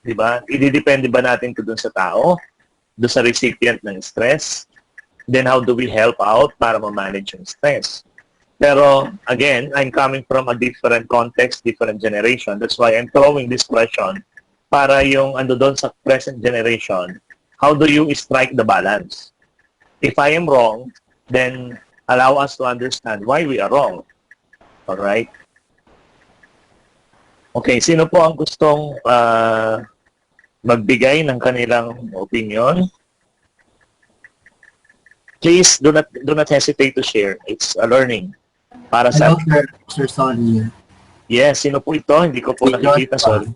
Diba? Ididepende ba natin ito dun sa tao? Dun sa recipient ng stress? Then how do we help out para ma-manage yung stress? Pero, again, I'm coming from a different context, different generation. That's why I'm throwing this question para yung doon sa present generation, how do you strike the balance? If I am wrong, then allow us to understand why we are wrong. Alright? Okay, sino po ang gustong magbigay ng kanilang opinion? Please do not hesitate to share. It's a learning. Para sa Sir Sonny. Yes, sino po ito? Hindi ko po nakikita, sorry.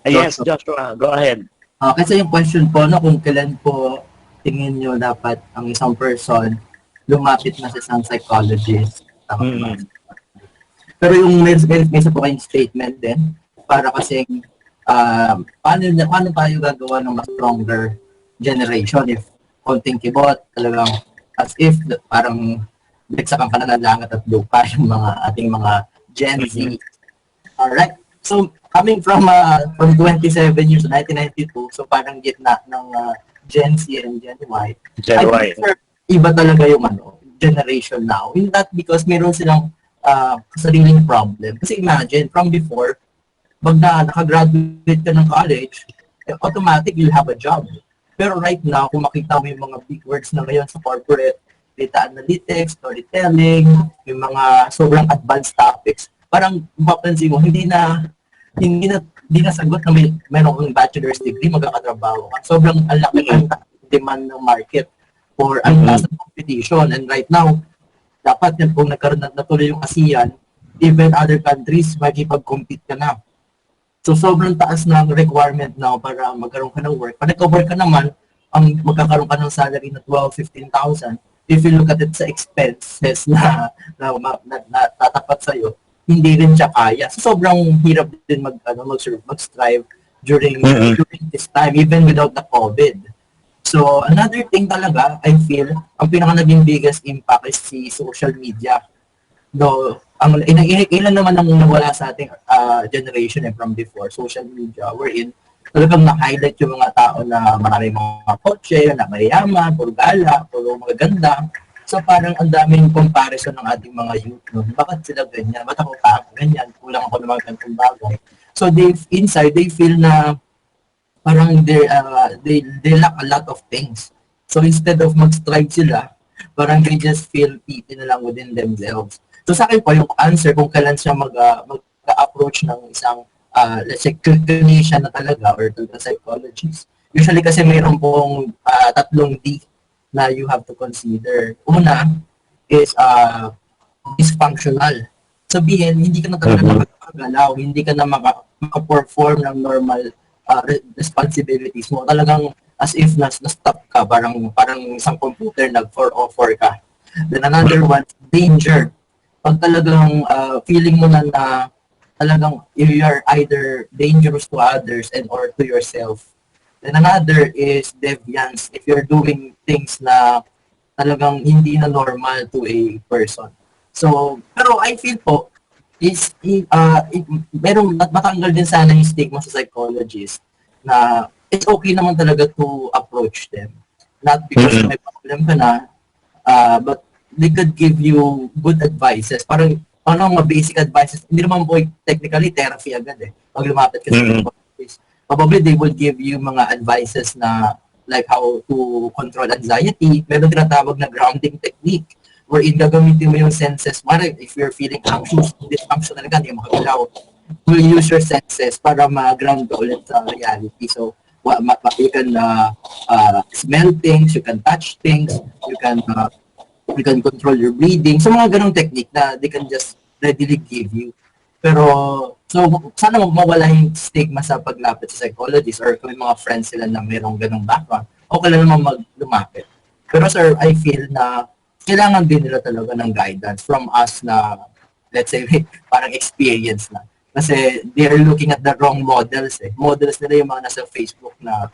Yes, Joshua, go ahead. Kasi yung question po, kung kailan po tingin nyo dapat ang isang person lumapit na sa isang psychologist. Pero yung may isa po kayong statement din, para kasing paano tayo gagawa ng mas stronger generation if konting kibot, talagang as if parang nagsakang ka na ng langit at lupa yung ating mga Gen Z. Alright. So, coming from 27 years, 1992, so parang gitna ng Gen Z and Gen Y. Gen Y. Iba talaga yung generation now. In that because meron silang sariling problem. Kasi imagine, from before, pag nakagraduate ka ng college, automatic you'll have a job. Pero right now, kung makita mo yung mga big words na ngayon sa corporate, data analytics, storytelling, yung mga sobrang advanced topics, parang mapapansin mo, hindi na sagot na meron kang bachelor's degree, magkakatrabaho ka. Sobrang alaki ang demand ng market for ang taas ng competition. And right now, dapat yan kung nagkaroon na natuloy yung ASEAN, even other countries, magkipag-compete ka na. So, sobrang taas ng requirement now para magkaroon ka ng work. Pag nagka-work ka naman, ang magkakaroon ka ng salary na 12,000, 15,000. If you look at it sa expenses na tatapat sa'yo, hindi rin siya kaya. So, sobrang hirap din mag-strive during this time, even without the COVID. So, another thing talaga, I feel, ang pinaka naging biggest impact is si social media. Though, ilan naman ang nawala sa ating generation from before, social media, wherein talagang na-highlight yung mga tao na marami mga kotse, na mayayaman, puro gala, puro magaganda. So parang ang daming comparison ng ating mga youth nun. Bakit sila ganyan? Ba't ako pa ganyan? Kulang ako ng mga ganitong bagay. So inside, they feel na parang they lack a lot of things. So instead of mag-strive sila, parang they just feel pity na lang within themselves. So sa akin po, yung answer kung kailan siya mag-approach ng isang, let's say, clinician na talaga or to the psychologist. Usually kasi mayroon pong 3 D na you have to consider. Una is dysfunctional. Sabihin, hindi ka na talaga makakagalaw, hindi ka na maka-perform ng normal responsibilities mo. Talagang as if na-stop ka, parang isang computer nag-404 ka. Then another one, danger. Pag talagang feeling mo na talagang you are either dangerous to others and or to yourself. Then another is deviance. If you're doing things na talagang hindi na normal to a person. So, pero I feel po, merong matanggal din sana yung stigma sa psychologist na it's okay naman talaga to approach them. Not because may problem ka na, but they could give you good advices. Parang mga basic advices. Hindi naman po technically therapy agad eh. Pag lumapit ka sa psychologist. Probably they will give you mga advices na like how to control anxiety. Meron tinatawag na grounding technique wherein gagamitin mo yung senses. Parang if you're feeling anxious, dysfunctional ka, hindi mo makagalaw. You use your senses para ma-ground ka ulit sa reality. So, you can smell things, you can touch things, you can control your breathing. So, mga ganong technique na they can just readily give you. Pero, so, sana mawala yung stigma sa paglapit sa psychologist or kung may mga friends sila na mayroong ganong background, okay lang naman lumapit. Pero sir, I feel na kailangan din nila talaga ng guidance from us na, let's say, parang experience na. Kasi they're looking at the wrong models eh. Models nila yung mga nasa Facebook na,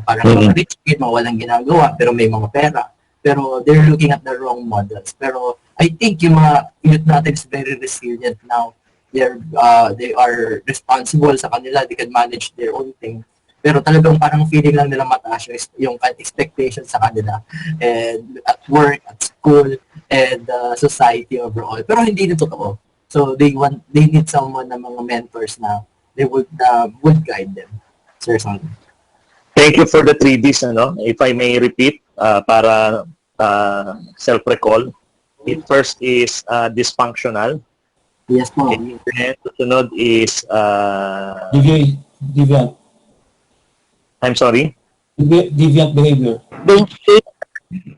parang mga rich kid, mga walang ginagawa, pero may mga pera. Pero they're looking at the wrong models. Pero I think yung mga youth natin is very resilient now. They are responsible sa kanila. They can manage their own thing. Pero talagang parang feeling lang nila mataas yung expectation sa kanila. And at work, at school, and society overall. Pero hindi din totoo. So they need someone na mga mentors na they would guide them. Sir Son. Thank you for the 3Ds, If I may repeat, para self-recall. It first is dysfunctional. Yes po. And then susunod is Deviant. I'm sorry? Deviant behavior.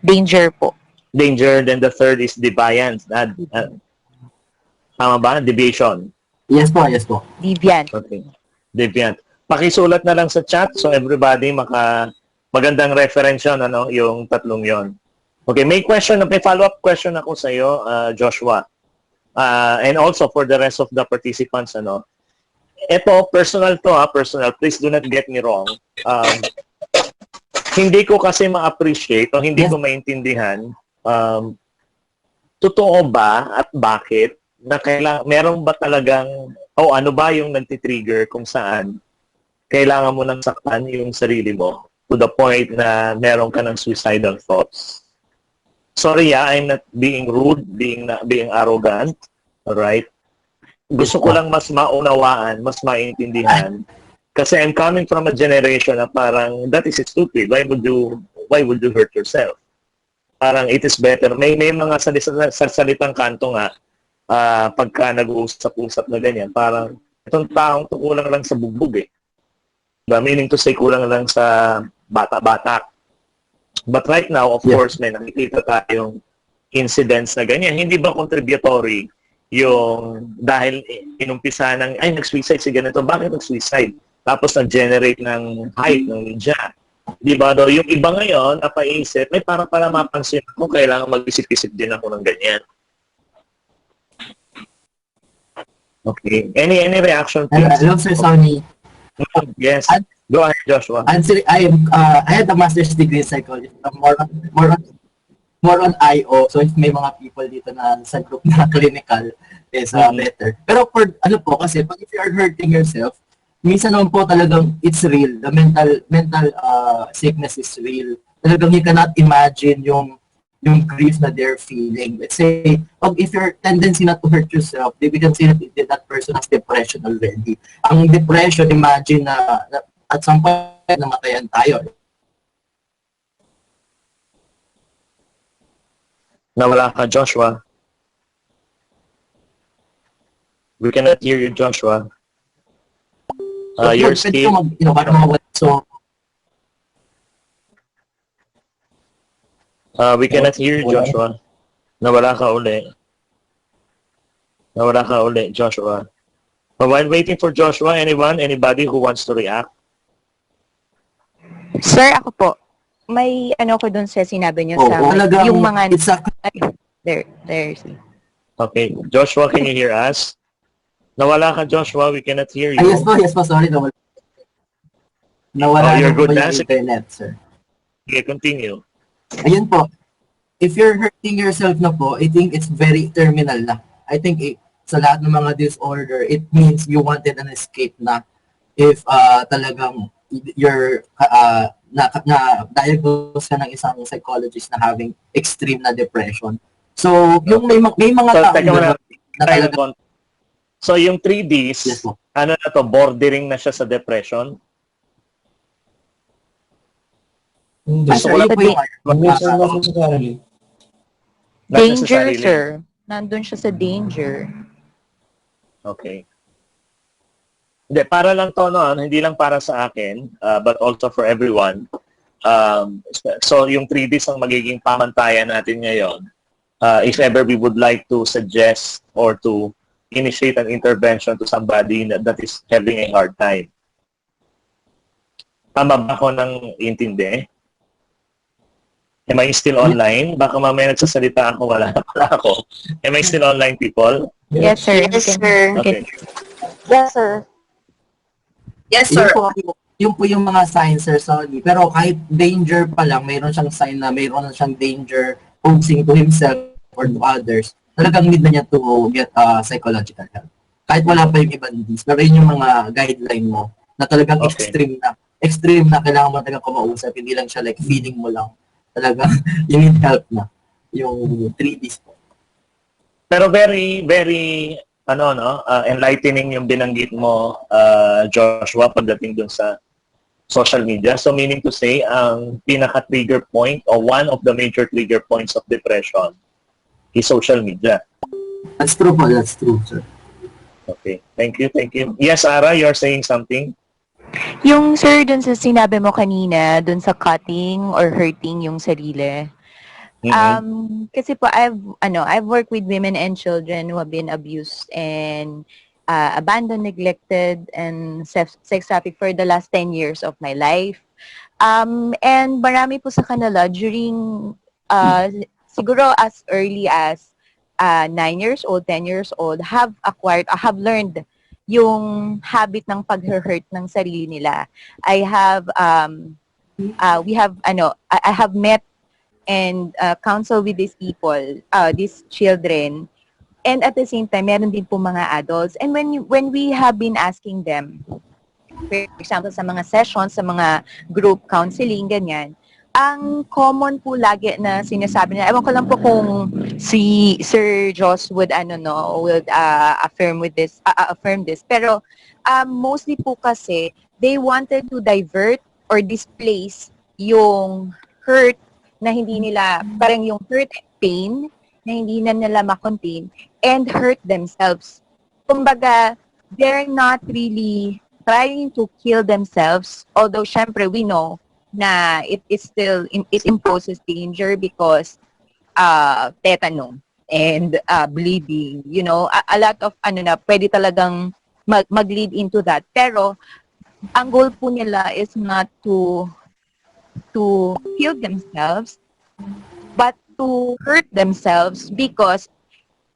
Danger po. Danger. Then the third is deviance. Tama ba? Deviation. Yes po, yes po. Deviant. Okay. Deviant. Pakisulat na lang sa chat so everybody magandang reference yun, yung tatlong yon. Okay, may follow-up question ako sa iyo, Joshua. And also for the rest of the participants, ito, personal to, personal. Please do not get me wrong. Hindi ko kasi ma-appreciate o hindi ko maintindihan totoo ba at bakit na meron ba talagang ano ba yung nagtitrigger kung saan kailangan mo nang saktan yung sarili mo to the point na meron ka ng suicidal thoughts. Sorry, I'm not being rude, being arrogant, alright? Gusto ko lang mas maunawaan, mas maintindihan. Kasi I'm coming from a generation na parang, that is stupid. Why would you hurt yourself? Parang it is better. May mga salitang kanto nga, pagka nag-uusap-usap na ganyan, parang itong taong to kulang lang sa bugbog eh. Meaning to say, kulang lang sa bata-bata. But right now, of course, may nakikita tayong incidents na ganyan. Hindi ba contributory yung dahil inumpisa ng, nag-suicide si ganito, bakit nag-suicide? Tapos nag-generate ng hype, ng media. Di ba daw, yung iba ngayon, napaisip, may para mapansin ko, kailangan mag-isip-isip din ako ng ganyan. Okay. Any reaction, please? Hello, Sir Sonny. Yes. Go ahead, Joshua. I had a master's degree in psychology. More on IO. So if may mga people dito na sa group na clinical is better. Pero for ano po kasi pag if you are hurting yourself, minsan naman po talagang it's real. The mental sickness is real. Talagang you cannot imagine yung grief na they're feeling. Let's say, if your tendency not to hurt yourself, they can say that that person has depression already. Ang depression, imagine na at some point namatayan tayo. Nawala ka, Joshua. We cannot hear you, Joshua. You're still... So, we cannot hear you, Joshua. Nawala ka uli. Nawala ka uli, Joshua. But while waiting for Joshua, anybody who wants to react? Sir, ako po. May ano ko dun sa sinabi niyo sa talagang yung mga it's a, there's Okay, Joshua, can you hear us? Nawala ka, Joshua. We cannot hear you. yes po, sorry. Nawala you're po good yung na. internet, sir. Okay, continue. Ayun po. If you're hurting yourself na po, I think it's very terminal na. I think sa lahat ng mga disorder, it means you wanted an escape na. If talagang you're na-diagnose ka ng isang psychologist na having extreme na depression. So, yung may mga So, tao teka muna. na talaga, So, yung 3Ds, yes po. ano na to, bordering na siya sa depression? Hindi. Sir, yun po yung Minsan not necessarily. Not danger, necessarily. sir. Nandun siya sa danger. Okay. Hindi, para lang to, no? Hindi lang para sa akin, but also for everyone. So, yung 3Ds ang magiging pamantayan natin ngayon. If ever we would like to suggest or to initiate an intervention to somebody that is having a hard time. Tama ba ako ng intindi? Am I still online? Baka mamaya nagsasalita ako, wala na pala ako. Am I still online, people? Yes, sir. Yes, sir. Okay. Yes, sir. Yes, sir. Yun po yung mga signs, sir, sorry. Pero kahit danger pa lang, mayroon siyang sign na mayroon siyang danger posing to himself or to others. Talagang need na niya to get psychological help. Kahit wala pa yung ibang disease. Pero yun yung mga guideline mo na talagang Okay. extreme na kailangan mo talagang kumausap. Hindi lang siya like feeling mo lang. Talagang you need help na. Yung 3Ds po. Pero very, very, enlightening yung binanggit mo, Joshua, pagdating dun sa social media. So meaning to say, ang pinaka-trigger point or one of the major trigger points of depression is social media. That's true po. That's true, sir. Okay. Thank you. Yes, Ara, you're saying something? Yung sir, dun sa sinabi mo kanina, dun sa cutting or hurting yung sarili. Kasi po I've worked with women and children who have been abused and abandoned, neglected, and sex trafficked for the last 10 years of my life. And marami po sa kanila during siguro as early as 9 years old, 10 years old, have learned yung habit ng pag-hurt ng sarili nila. I have met and counsel with these people, these children, and at the same time, meron din po mga adults. And when we have been asking them, for example, sa mga sessions, sa mga group counseling, ganyan, ang common po lagi na sinasabi nila, ewan ko lang po kung si Sir Joss would affirm this, pero mostly po kasi they wanted to divert or displace yung hurt na hindi nila, parang yung hurt and pain na hindi na nila makontain and hurt themselves. Kumbaga, they're not really trying to kill themselves, although syempre we know na it imposes danger because tetanus and bleeding, you know, a lot of pwede talagang mag-lead into that. Pero ang goal po nila is not to kill themselves, but to hurt themselves because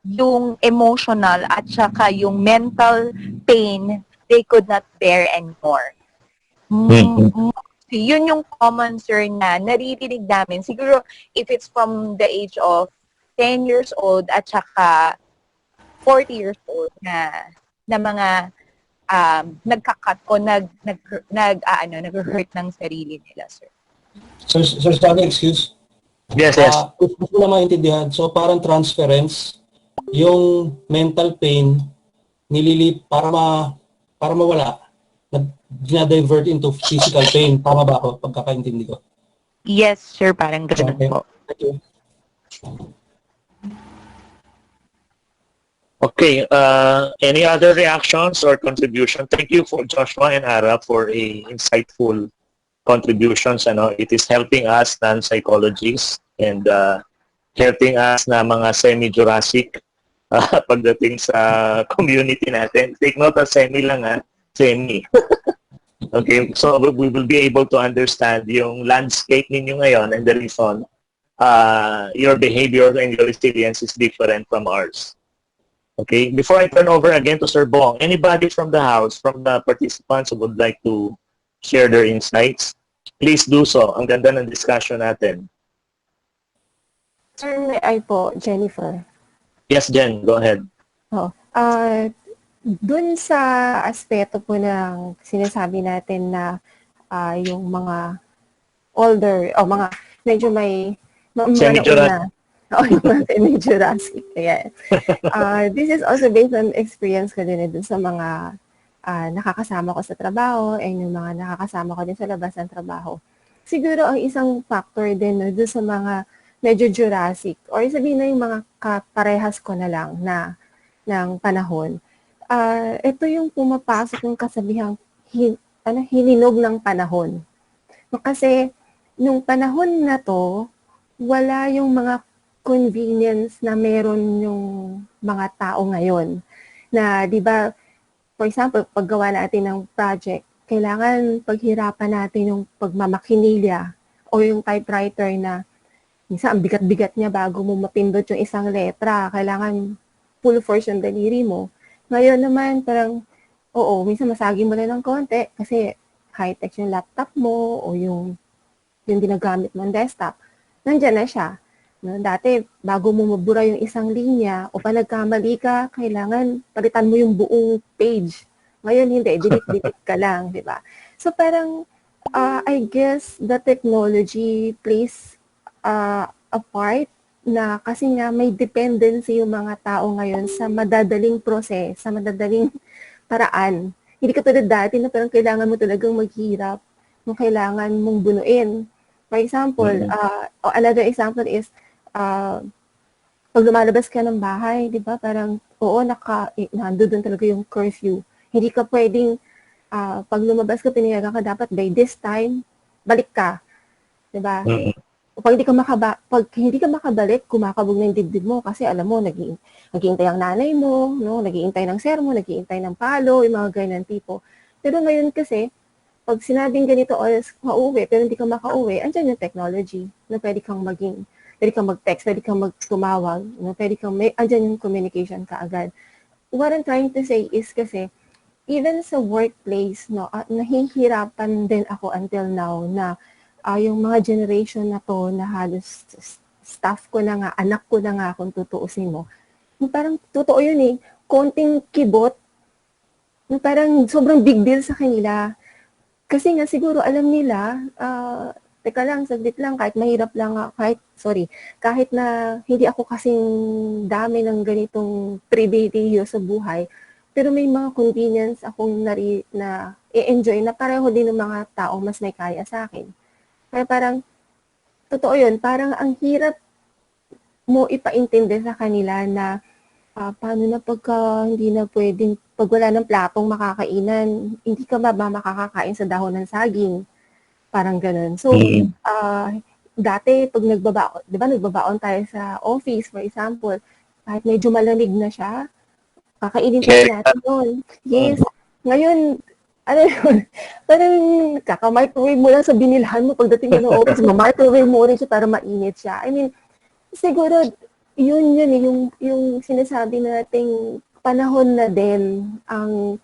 yung emotional at saka yung mental pain they could not bear anymore. Mm. Yun yung common, sir, na naririnig namin. Siguro, if it's from the age of 10 years old at saka 40 years old na mga nagkakat o nag-hurt ng sarili nila, sir. Sir Stanley, excuse. Yes, yes. Gusto ko na maintindihan. So parang transference, yung mental pain, para mawala, dinadivert into physical pain. Tama ba ako? Pagkakaintindi ko. Yes, sir, parang ganun Okay. po. Thank you. Okay, any other reactions or contribution? Thank you for Joshua and Ara for a insightful contributions. It is helping us non-psychologists and helping us na mga semi-Jurassic pagdating sa community natin. Take note of semi lang semi. Okay, so we will be able to understand yung landscape ninyo ngayon and the reason your behavior and your resilience is different from ours. Okay, before I turn over again to Sir Bong, anybody from the house, from the participants who would like to share their insights, please do so. Ang ganda ng discussion natin. Sir, may I po, Jennifer. Yes, Jen, go ahead. Dun sa aspeto po ng sinasabi natin na yung mga older, mga medyo may mga Semi-Jurassic. nauna. Yung mga semi-Jurassic. Ayan. This is also based on experience ko din dun sa mga nakakasama ko sa trabaho and yung mga nakakasama ko din sa labas ng trabaho. Siguro ang isang factor din dun sa mga medyo Jurassic or sabihin na yung mga kaparehas ko na lang ng panahon. Ito yung pumapasok yung kasabihang hininog ng panahon. Kasi nung panahon na to, wala yung mga convenience na meron yung mga tao ngayon. Na, di ba, for example, paggawa natin ng project, kailangan paghirapan natin yung pagmamakinilya o yung typewriter na minsan ang bigat-bigat niya bago mo mapindot yung isang letra. Kailangan full force yung daliri mo. Ngayon naman, parang, minsan masagi mo na ng konti kasi high-tech yung laptop mo o yung ginagamit mong desktop. Nandiyan na siya. No, dati, bago mo mabura yung isang linya o pa nagkamali ka, kailangan palitan mo yung buong page. Ngayon, hindi. Delete ka lang, di ba? So, parang, I guess, the technology plays a part na kasi nga may dependency yung mga tao ngayon sa madadaling proses, sa madadaling paraan. Hindi katulad dati na parang kailangan mo talagang maghirap, kung kailangan mong bunuin. For example, another example is, pag lumalabas ka ng bahay, di ba, parang, nandun doon talaga yung curfew. Hindi ka pwedeng, pag lumabas ka, pinayagan ka, dapat by this time, balik ka. Di ba? Pag hindi ka makabalik, kumakabog na yung dibdib mo kasi alam mo, naghihintay ang nanay mo, no? Naghihintay ng sermo, naghihintay ng palo, yung mga ganyan tipo. Pero ngayon kasi, pag sinabing ganito oras mauwi, pero hindi ka makauwi, andyan yung technology na pwede kang mag-text, pwede kang tumawag, no? Andyan yung communication kaagad. What I'm trying to say is kasi, even sa workplace, no, nahihirapan din ako until now na yung mga generation na to na halos staff ko na nga, anak ko na nga kung tutuusin mo. Parang totoo yun konting kibot, parang sobrang big deal sa kanila. Kasi nga siguro alam nila, teka lang, saglit lang, kahit mahirap lang, kahit na hindi ako kasing dami ng ganitong pribilehiyo sa buhay, pero may mga convenience akong na i-enjoy na pareho din ng mga tao mas may kaya sa akin. Kaya parang, totoo yun, parang ang hirap mo ipaintindi sa kanila na paano na pagka hindi na pwedeng, pag wala ng platong makakainan, hindi ka ba makakakain sa dahon ng saging? Parang ganun. So, dati, pag nagbabaon tayo sa office, for example, kahit medyo malamig na siya, kakainin natin yun. Yes. Ngayon, parang kaka-microwave mo lang sa binilhan mo pagdating mo ng office, ma-microwave mo rin siya para mainit siya. I mean, siguro, yung sinasabi nating panahon na din ang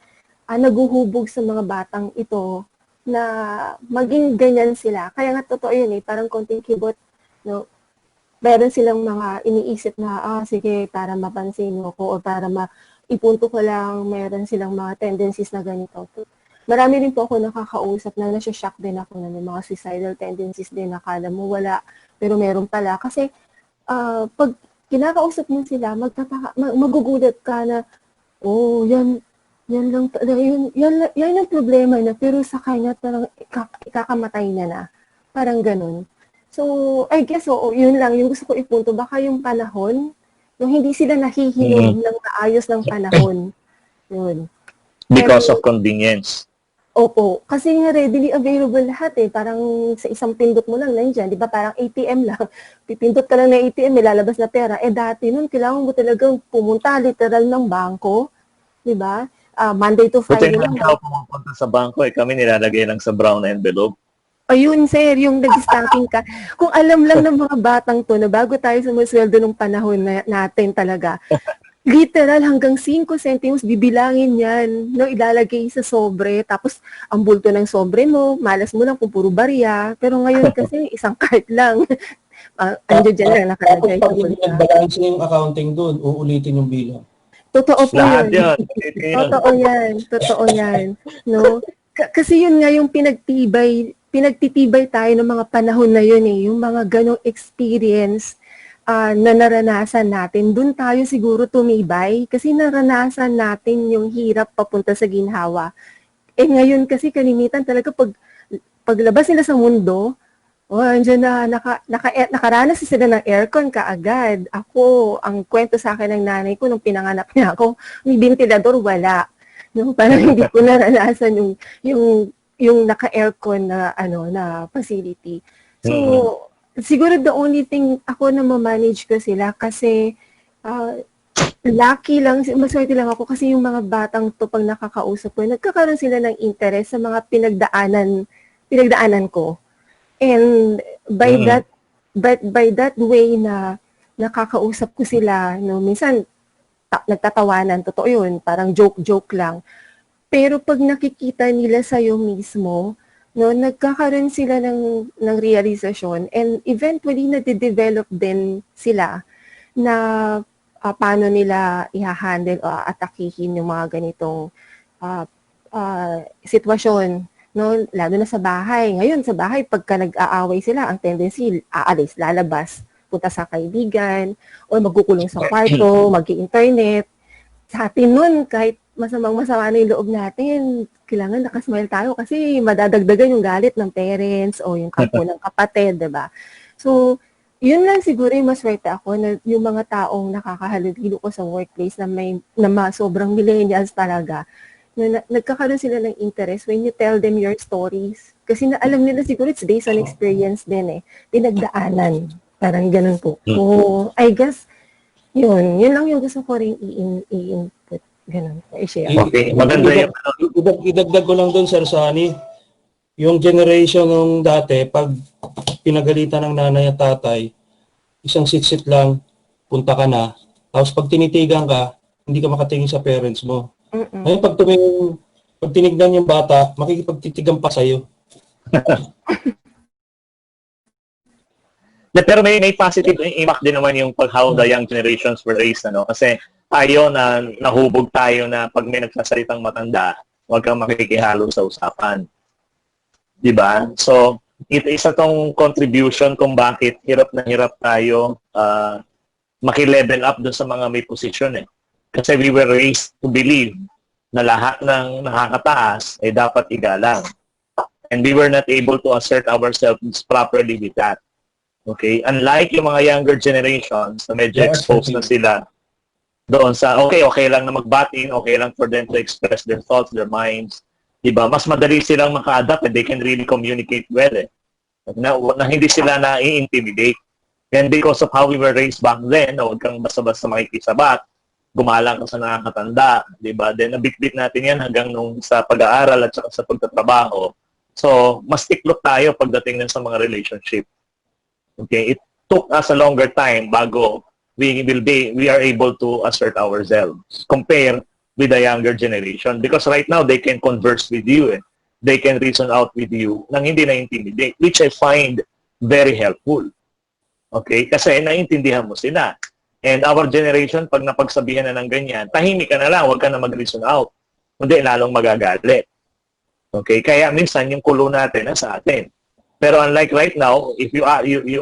naguhubog sa mga batang ito na maging ganyan sila. Kaya nga totoo yun eh, parang konting kibot, no? Meron silang mga iniisip na, sige, para mapansin mo ko o para ipunto ko lang, meron silang mga tendencies na ganito. Marami rin po ako nakakausap na nasya-shock din ako na may mga suicidal tendencies din, nakala mo wala, pero meron pala. Kasi pag kinakausap mo sila, magugulat ka na, oh, yan lang, yan yung problema na, pero sa kanya parang ikakamatay niya na. Parang ganun. So, I guess, yun lang, yung gusto ko ipunto, baka yung panahon, yung hindi sila nahihinog ng maayos ng panahon. Yun. Because of convenience. Opo, kasi nga readily available lahat eh. Parang sa isang pindot mo lang nandiyan, di ba? Parang ATM lang. Pipindot ka lang ng ATM, may lalabas na pera. Eh dati nun, kailangan mo talagang pumunta literal ng bangko, di ba? Monday to Buti Friday nga lang. ikaw pumupunta sa bangko, kami nilalagay lang sa brown envelope. Ayun, sir, yung nag-stocking ka. Kung alam lang ng mga batang to na bago tayo sumusweldo nung panahon natin talaga, literal hanggang 5 centimos bibilangin yan, no, ilalagay sa sobre, tapos ang bulto ng sobre mo, malas mo lang kung puro barya, pero ngayon kasi isang card lang. Andiyo dyan lang nakalagay. Pag hindi nag-balance yung accounting doon, uulitin yung bilang. Totoo po Lahat yun. yun. Totoo yan. Totoo yan. No? Kasi yun nga yung pinagtitibay tayo ng mga panahon na yun eh. Yung mga ganong experience na naranasan natin. Doon tayo siguro tumibay kasi naranasan natin yung hirap papunta sa ginhawa. Eh ngayon kasi kalimitan talaga paglabas nila sa mundo, andyan na, nakaranas sila ng aircon kaagad. Ako, ang kwento sa akin ng nanay ko nung pinanganak niya ako, may ventilador, wala. No, parang hindi ko naranasan yung naka-aircon na na facility. So, siguro the only thing ako na ma-manage ko sila kasi lucky lang, maswerte lang ako kasi yung mga batang to pag nakakausap ko, nagkakaroon sila ng interest sa mga pinagdaanan ko. And by that way na nakakausap ko sila, no, minsan nagtatawanan, totoo yun, parang joke lang. Pero pag nakikita nila sa'yo mismo, no, nagkakaroon sila ng realization and eventually nade-develop din sila na paano nila i-handle o atakihin yung mga ganitong sitwasyon. No, lalo na sa bahay. Ngayon, sa bahay, pagka nag-aaway sila, ang tendency, aalis, lalabas, punta sa kaibigan, o magkukulong sa kwarto, mag-internet. Sa atin nun, kahit masama na yung loob natin, kailangan nakasmile tayo kasi madadagdagan yung galit ng parents o yung kampo ng kapatid, diba? So, yun lang siguro yung maswerte ako na yung mga taong nakakahalubilo ko sa workplace na sobrang millennials talaga, nagkakaroon sila ng interest when you tell them your stories. Kasi na alam nila siguro it's based on experience din eh. Pinagdaanan. Parang ganun po. So, I guess, yun lang yung gusto ko rin i-input. Ganun po, i-share. Okay, maganda yung Idagdag ko lang doon, Sir Sani, yung generation nung dati, pag pinagalitan ng nanay at tatay, isang sit-sit lang, punta ka na, tapos pag tinitigan ka, hindi ka makatingin sa parents mo. Ngayon, pag tinignan yung bata, makikipagtitigan pa sa'yo. Pero may positive impact din naman yung how the young generations were raised, ano? Kasi tayo na nahubog tayo na pag may nagsasalitang matanda, huwag kang makikihalo sa usapan. Di ba? So, isa tong contribution kung bakit hirap na hirap tayo maki-level up dun sa mga may posisyon eh. Kasi we were raised to believe na lahat ng nakakataas ay dapat igalang. And we were not able to assert ourselves properly with that. Okay? Unlike yung mga younger generations na medyo exposed na sila doon sa okay lang na magbatin, okay lang for them to express their thoughts, their minds. Diba? Mas madali silang maka-adapt and they can really communicate well eh. Na hindi sila na-intimidate. And because of how we were raised back then, na huwag kang basta-basta makikisabat, gumalang ka sa nakakatanda, di ba? Then, nabitbit natin yan hanggang nung sa pag-aaral at saka sa pagtatrabaho. So, mas tiklop tayo pagdating sa mga relationship. Okay? It took us a longer time bago we are able to assert ourselves compare with the younger generation. Because right now, they can converse with you. Eh. they can reason out with you nang hindi na-intimidate, which I find very helpful. Okay? Kasi naiintindihan mo sila. And our generation, pag napagsabihan na ng ganyan, tahimik ka na lang, huwag ka na mag-reason out. Kundi lalong magagalit. Okay? Kaya minsan yung kulo natin nasa atin. Pero unlike right now, if you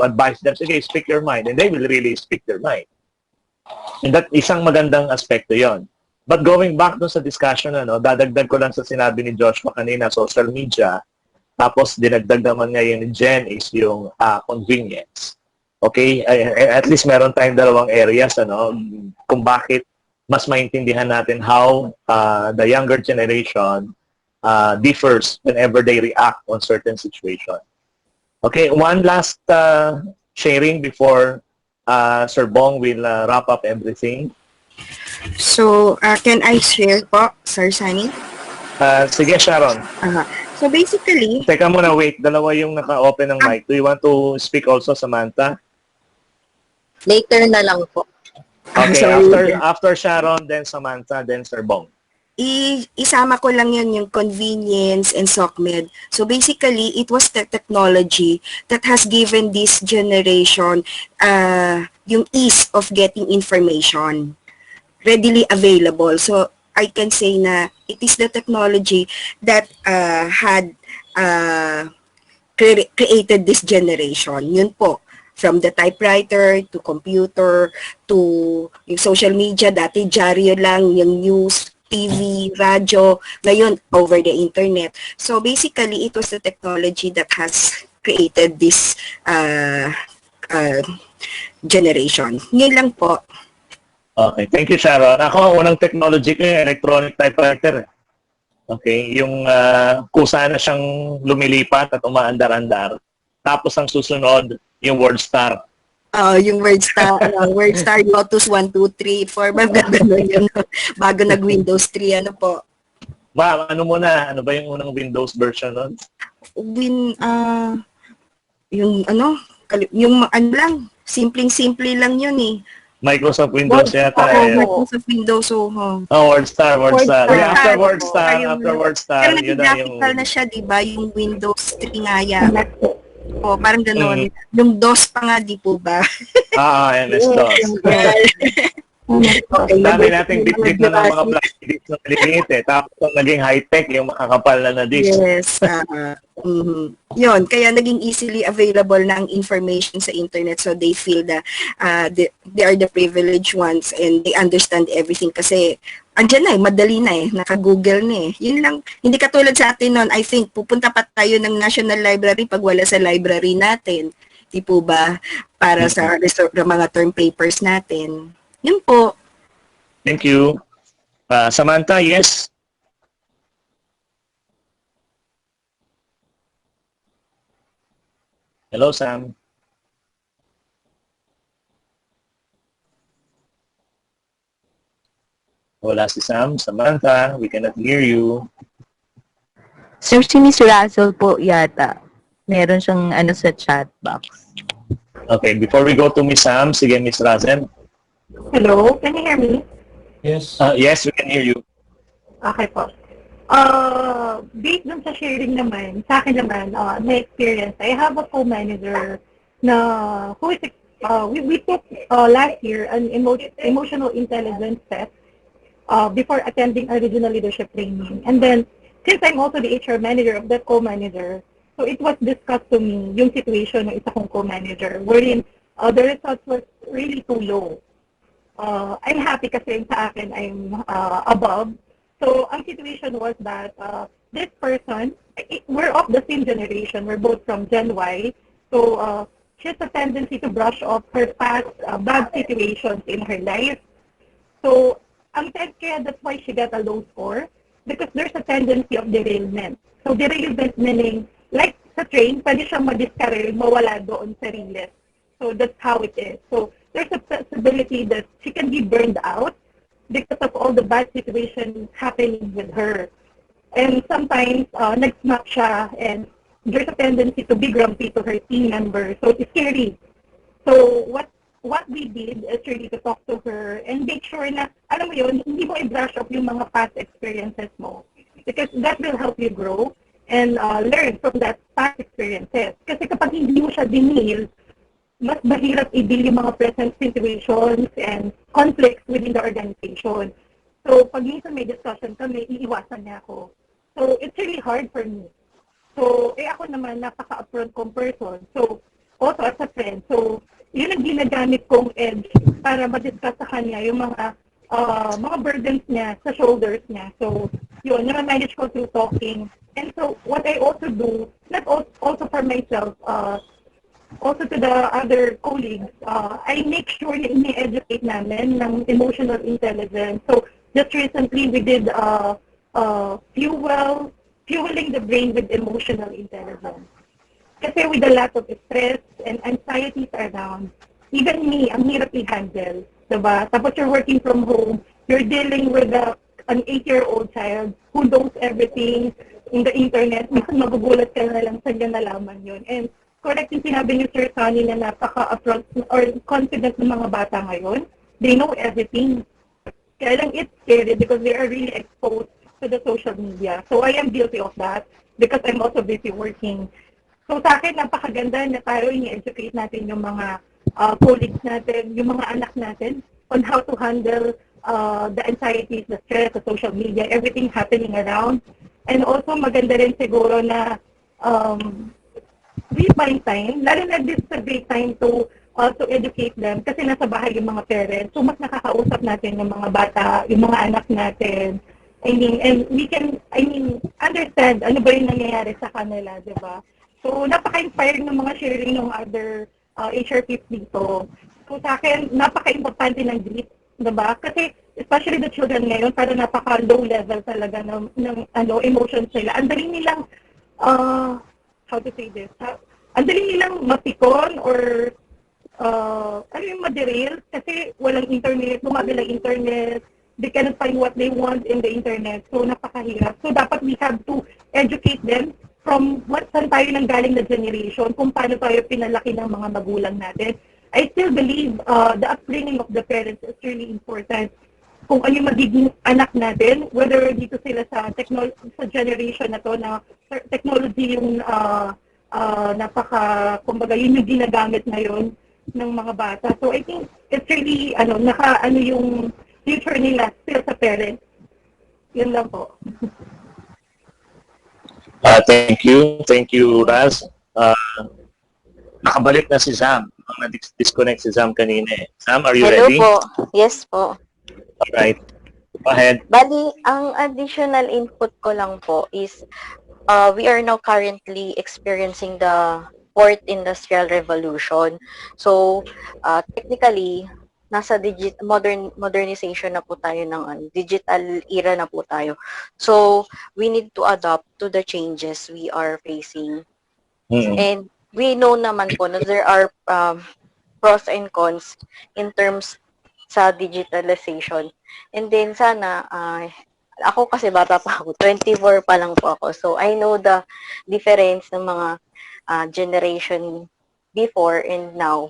advise them, sige, speak your mind, and they will really speak their mind. And that isang magandang aspekto yon. But going back dun sa discussion, dadagdag ko lang sa sinabi ni Joshua kanina, social media, tapos dinagdag naman ngayon ni Jen is yung convenience. Okay? At least meron tayong dalawang areas, kung bakit mas maintindihan natin how the younger generation differs whenever they react on certain situation. Okay, one last sharing before Sir Bong will wrap up everything. So, can I share po, Sir Sunny? Sige, Sharon. So, basically, Teka muna, wait. Dalawa yung naka-open ng mic. Do you want to speak also, Samantha? Later na lang po. Okay, sorry. after Sharon, then Samantha, then Sir Bong. isama ko lang yun yung convenience and SOCMED. So basically, it was the technology that has given this generation yung ease of getting information readily available. So I can say na it is the technology that had created this generation. Yun po. From the typewriter to computer to yung social media, dati dyaryo lang, yung news, TV, radyo, ngayon over the internet. So basically, it was the technology that has created this generation. Yun lang po. Okay, thank you, Sharon. Ako, unang technology ko yung electronic typewriter. Okay, yung kusa na siyang lumilipat at umaandar-andar. Tapos ang susunod, yung WordStar. Yung WordStar, Lotus 1, 2, 3, 4, gano'n yun. Bago nag-Windows 3, ano po? Ma'am, ano muna? Ano ba yung unang Windows version nun? Yung lang, simpleng-simple lang yun eh. Microsoft Windows yata. Microsoft Windows, WordStar. Yeah, after Pero WordStar, yun na yung... nag-graphical na siya, di ba? Yung Windows 3 nga yan. Parang gano'n. Yung DOS pa nga, di po ba? MS-DOS. Okay, Dami nating bit na ng mga plastic discs na maliliit eh. Tapos naging high-tech yung makakapal na disc. Yes. Yun, kaya naging easily available na ang information sa internet, so they feel that they are the privileged ones and they understand everything kasi andyan na madali na naka-Google na Yun lang, hindi katulad sa atin noon. I think pupunta pa tayo ng National Library pag wala sa library natin. Di po ba? Para sa mga term papers natin. Yun po. Thank you. Samantha, yes? Hello, Sam. Wala si Sam. Samantha, we cannot hear you. Sir, si Miss Russell po yata. Meron siyang sa chat box. Okay, before we go to Miss Sam, sige Miss Razen. Hello, can you hear me? Yes. Yes, we can hear you. Okay po. Based dun sa sharing naman, sa akin naman, na experience, I have a co-manager na who is, we took last year an emotional intelligence test before attending a regional leadership training. And then, since I'm also the HR manager of that co-manager, so it was discussed to me yung situation ng isa kong co-manager wherein the results were really too low. I'm happy kasi sa akin I'm above. So, ang situation was that this person, we're of the same generation. We're both from Gen Y. So, she has a tendency to brush off her past bad situations in her life. So, ang said kaya that's why she got a low score because there's a tendency of derailment. So, derailment meaning, like sa train, pwede siyang ma-discourage, mawala doon sa riles. So, that's how it is. So, there's a possibility that she can be burned out because of all the bad situation happening with her. And sometimes, nag-snap siya and there's a tendency to be grumpy to her team members. So, it's scary. So, what we did is really to talk to her and make sure na, alam mo yun, hindi mo i-brush off yung mga past experiences mo. Because that will help you grow. and learn from that past experiences. Kasi kapag hindi mo siya dinil, mas mahirap i-deal yung mga present situations and conflicts within the organization. So, pag minsan may discussion kami, iiwasan niya ako. So, it's really hard for me. So, ako naman, napaka-upfront kong person. So, also as a friend. So, yun ang ginagamit kong edge para ma-discuss sa kanya yung mga burdens niya sa shoulders niya. So, yun, na-manage ko through talking. And so, what I also do, not also for myself, also to the other colleagues, I make sure na ini-educate namin ng emotional intelligence. So, just recently, we did fueling the brain with emotional intelligence. Kasi with a lot of stress and anxieties around, even me, ang hirap i-handle. Diba? Tapos you're working from home, you're dealing with an 8-year-old child who knows everything in the internet. Minsan magugulat ka na lang saan niya nalaman yun. And correct yung sinabi ni Sir Sunny na napaka-upfront or confident ng mga bata ngayon. They know everything. Kaya lang it's scary because they are really exposed to the social media. So I am guilty of that because I'm also busy working. So sa akin, napakaganda na tayo i-educate natin yung mga colleagues natin, yung mga anak natin on how to handle the anxieties, the stress, the social media, everything happening around. And also maganda rin siguro na we find time, lalo na this is a great time to educate them kasi nasa bahay yung mga parents. So mas nakakausap natin yung mga bata, yung mga anak natin. And we can, understand ano ba yung nangyayari sa kanila, di ba? So napaka-inspiring ng mga sharing ng other HR tips dito. So sa akin, napaka-importante ng grit, di ba? Kasi especially the children ngayon, parang napaka-low level talaga ng emotions nila. Ang dali nilang how to say this? Ang dali nilang mapikon or ma-derail kasi walang internet, bumagal ang internet, they cannot find what they want in the internet. So, napakahirap. So, dapat we have to educate them from saan tayo nanggaling na generation, kung paano tayo pinalaki ng mga magulang natin. I still believe the upbringing of the parents is really important. Kung ano yung magiging anak natin, whether dito sila sa generation na to na technology yung kumbaga yun yung ginagamit ngayon ng mga bata. So I think it's really yung future nila still sa parents. Yun lang po. Thank you, Raz. Nakabalik na si Sam. Na-disconnect si Sam kanina eh. Sam, are you ready? Hello po. Yes po. Alright. Go ahead. Bali, ang additional input ko lang po is we are now currently experiencing the fourth industrial revolution. So, technically, nasa modernization na po tayo ng digital era na po tayo. So, we need to adapt to the changes we are facing. And we know naman po na there are pros and cons in terms sa digitalization. And then sana, ako kasi bata pa ako, 24 pa lang po ako. So I know the difference ng mga generation before and now.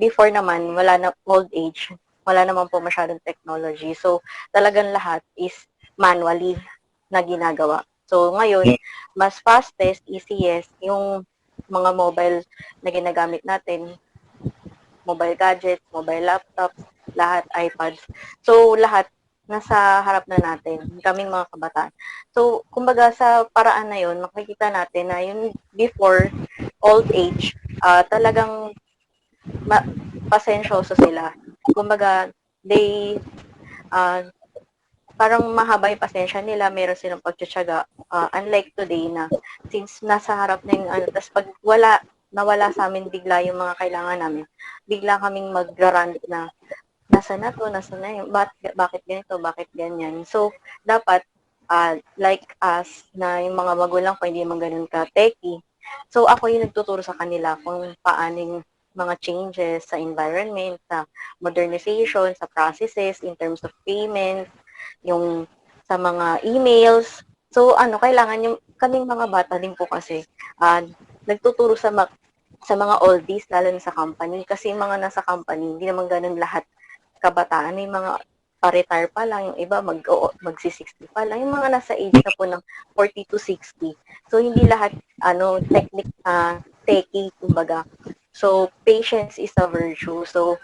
Before naman, wala na old age, wala naman po masyadong technology. So talagang lahat is manually na ginagawa. So ngayon, mas fastest, easiest, yung mga mobile na ginagamit natin, mobile gadgets, mobile laptops, lahat, iPads. So, lahat nasa harap na natin, kaming mga kabataan. So, kumbaga sa paraan na yun, makikita natin na yung before old age, talagang pasensyoso sila. Kumbaga, they, parang mahaba yung pasensya nila, meron silang pagtsatsaga. Unlike today na, since nasa harap na yung tapos pag nawala sa amin bigla yung mga kailangan namin, bigla kaming magra-rant na, nasa na to, nasa na yun, bakit ganito, bakit ganyan. So, dapat, like us, na yung mga magulang ko, hindi man ganun ka-techy. So, ako yung nagtuturo sa kanila kung paaning mga changes sa environment, sa modernization, sa processes, in terms of payment, yung sa mga emails. So, kailangan yung kaming mga bata din po kasi, nagtuturo sa mga oldies, lalo na sa company. Kasi yung mga nasa company, hindi naman ganun lahat kabataan. May mga pa-retire pa lang, yung iba magsi-60 pa lang, yung mga nasa age na po ng 40 to 60. So, hindi lahat, techie, kumbaga. So, patience is a virtue. So,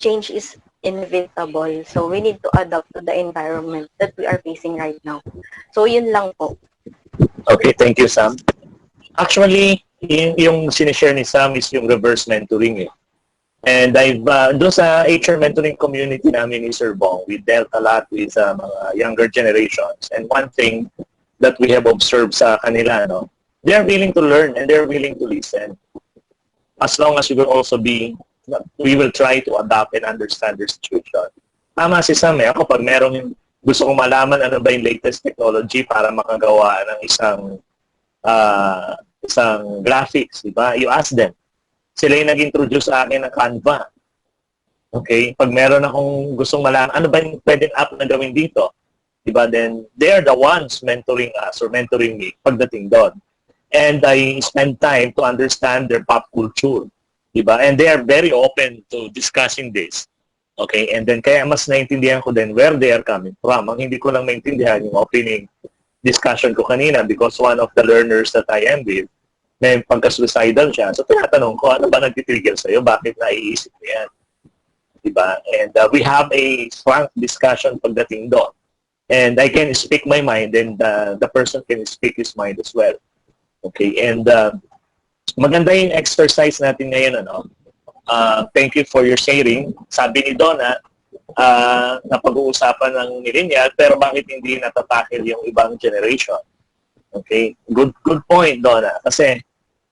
change is inevitable. So, we need to adapt to the environment that we are facing right now. So, yun lang po. Okay, thank you, Sam. Actually, yung sinishare ni Sam is yung reverse mentoring eh. And doon sa HR mentoring community namin ni Sir Bong, we dealt a lot with mga younger generations. And one thing that we have observed sa kanila, no, they are willing to learn and they are willing to listen. As long as we will try to adapt and understand their situation. Tama si Sam eh. Ako pag merong gusto kong malaman ano ba yung latest technology para makagawa ng isang graphics, di ba? You ask them. Sila yung nag-introduce sa akin ng Canva. Okay? Pag meron akong gustong malaman, ano ba yung pwedeng app na gawin dito? Diba? Then, they are the ones mentoring us or mentoring me pagdating doon. And I spend time to understand their pop culture. Diba? And they are very open to discussing this. Okay? And then, kaya mas naintindihan ko din where they are coming from. Ang hindi ko lang maintindihan yung opening discussion ko kanina because one of the learners that I am with, may pagka-suicidal siya. So, tinatanong ko, ano ba nag-trigger sa'yo? Bakit naiisip mo yan? Diba? And we have a frank discussion pagdating doon. And I can speak my mind and the person can speak his mind as well. Okay? And maganda yung exercise natin ngayon. Ano? Thank you for your sharing. Sabi ni Donna, napag-uusapan ng millennial, pero bakit hindi natatakil yung ibang generation? Okay? Good point, Donna. Kasi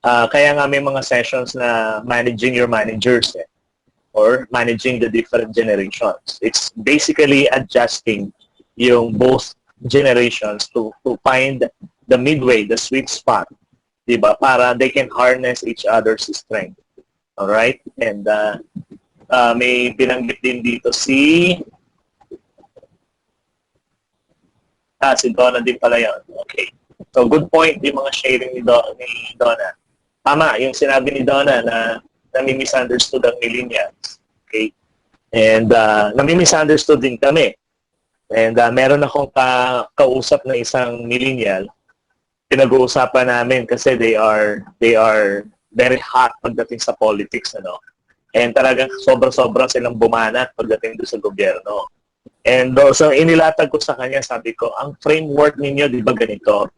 kaya nga may mga sessions na managing your managers or managing the different generations. It's basically adjusting yung both generations to find the midway, the sweet spot, diba? Para they can harness each other's strength. Alright? And may binanggit din dito si Donna din pala yun. Okay. So, good point yung mga sharing ni Donna. Tama, yung sinabi ni Donna na nami-misunderstood ang millennials. Okay? And nami-misunderstood din kami. And meron akong kausap na isang millennial. Pinag-uusapan namin kasi they are very hot pagdating sa politics. Ano? And talagang sobra-sobra silang bumanat pagdating doon sa gobyerno. And so, inilatag ko sa kanya, sabi ko, ang framework ninyo, di ba ganito?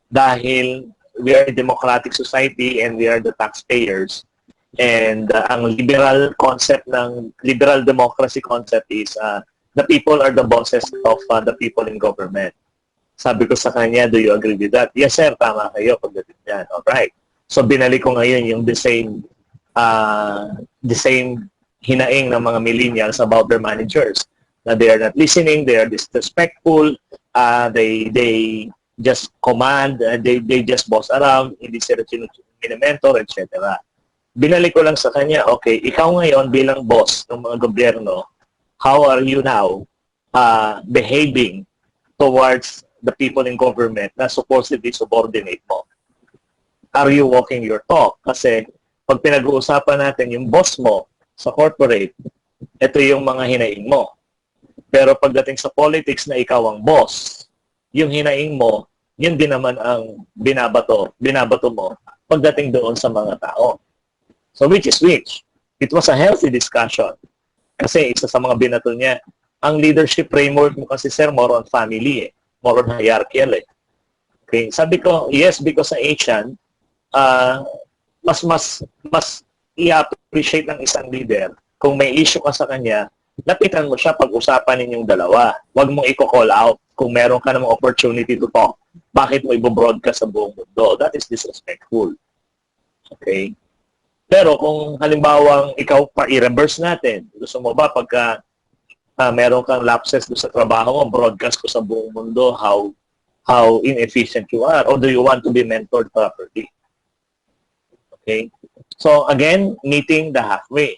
Dahil we are a democratic society and we are the taxpayers. And ang liberal democracy concept is the people are the bosses of the people in government. Sabi ko sa kanya, do you agree with that? Yes, sir, tama kayo pagdating yan. Alright. So binalik ko ngayon yung the same hinaing ng mga millennials about their managers. Na they are not listening, they are disrespectful, they just command, they just boss around, hindi sila minimentor, etc. Binalik ko lang sa kanya, okay, ikaw ngayon bilang boss ng mga gobyerno, how are you now behaving towards the people in government na supposedly subordinate mo? Are you walking your talk? Kasi pag pinag-uusapan natin yung boss mo sa corporate, ito yung mga hinaing mo. Pero pagdating sa politics na ikaw ang boss, yung hinaing mo, yun din naman ang binabato mo pagdating doon sa mga tao. So which is which? It was a healthy discussion. Kasi isa sa mga binato niya, ang leadership framework mo kasi, sir, more on family more on hierarchical Okay, sabi ko, yes, because sa Asian, mas i-appreciate ng isang leader kung may issue ka sa kanya, lapitan mo siya pag-usapan ninyong dalawa. Huwag mong i-call out kung meron ka namang opportunity to talk. Bakit mo i-broadcast sa buong mundo? That is disrespectful. Okay? Pero kung halimbawang ikaw pa i-reverse natin, gusto mo ba pagka meron kang lapses sa trabaho mo, broadcast ko sa buong mundo how inefficient you are, or do you want to be mentored properly? Okay? So again, meeting the halfway.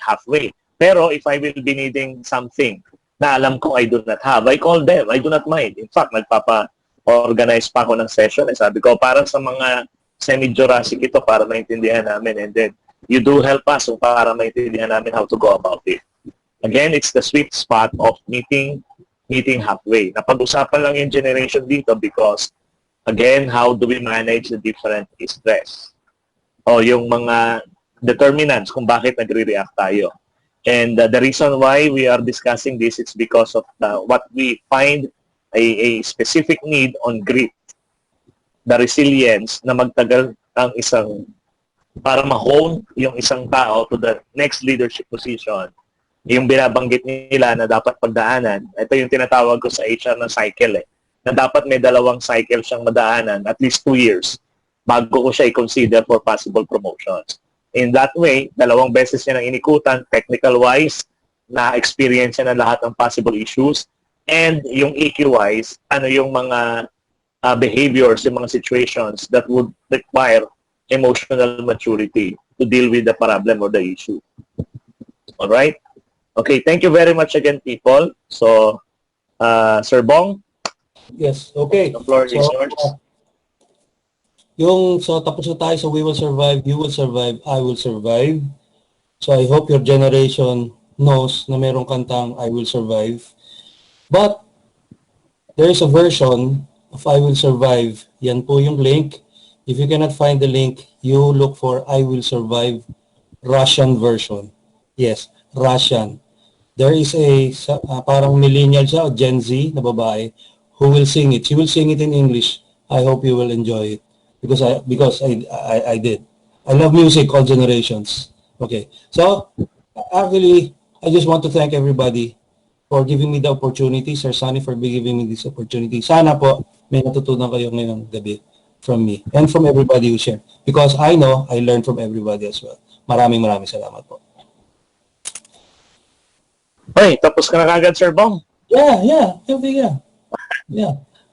Pero if I will be needing something na alam ko I do not have, I call them. I do not mind. In fact, nagpapa-organize pa ako ng session. Sabi ko, para sa mga semi-Jurassic ito, para maintindihan namin. And then, you do help us para maintindihan namin how to go about it. Again, it's the sweet spot of meeting halfway. Napag-usapan lang yung generation dito because, again, how do we manage the different stress? O yung mga determinants kung bakit nagre-react tayo. And the reason why we are discussing this is because of what we find a specific need on grit, the resilience na magtagal ang isang para ma-hone yung isang tao to the next leadership position. Yung binabanggit nila na dapat pagdaanan, ito yung tinatawag ko sa HR na cycle na dapat may dalawang cycle siyang madaanan, at least 2 years, bago ko siya i-consider for possible promotions. In that way, 2 beses niya nang inikutan, technical-wise, na-experience niya na lahat ng possible issues, and yung EQ-wise, ano yung mga behaviors, yung mga situations that would require emotional maturity to deal with the problem or the issue. All right? Okay, thank you very much again, people. So, Sir Bong? Yes, okay. The floor is yours. So tapos na tayo sa We Will Survive, You Will Survive, I Will Survive. So I hope your generation knows na merong kantang I Will Survive. But there is a version of I Will Survive. Yan po yung link. If you cannot find the link, you look for I Will Survive Russian version. Yes, Russian. There is a parang millennial siya, o Gen Z na babae, who will sing it. She will sing it in English. I hope you will enjoy it because I did. I love music, all generations. Okay. So, actually, I just want to thank everybody for giving me the opportunity. Sir Sunny, for giving me this opportunity. Sana po may natutunan kayo ngayong gabi from me and from everybody who shared. Because I know I learned from everybody as well. Maraming salamat po. Hoy, tapos ka na kagad, Sir Bong? Yeah.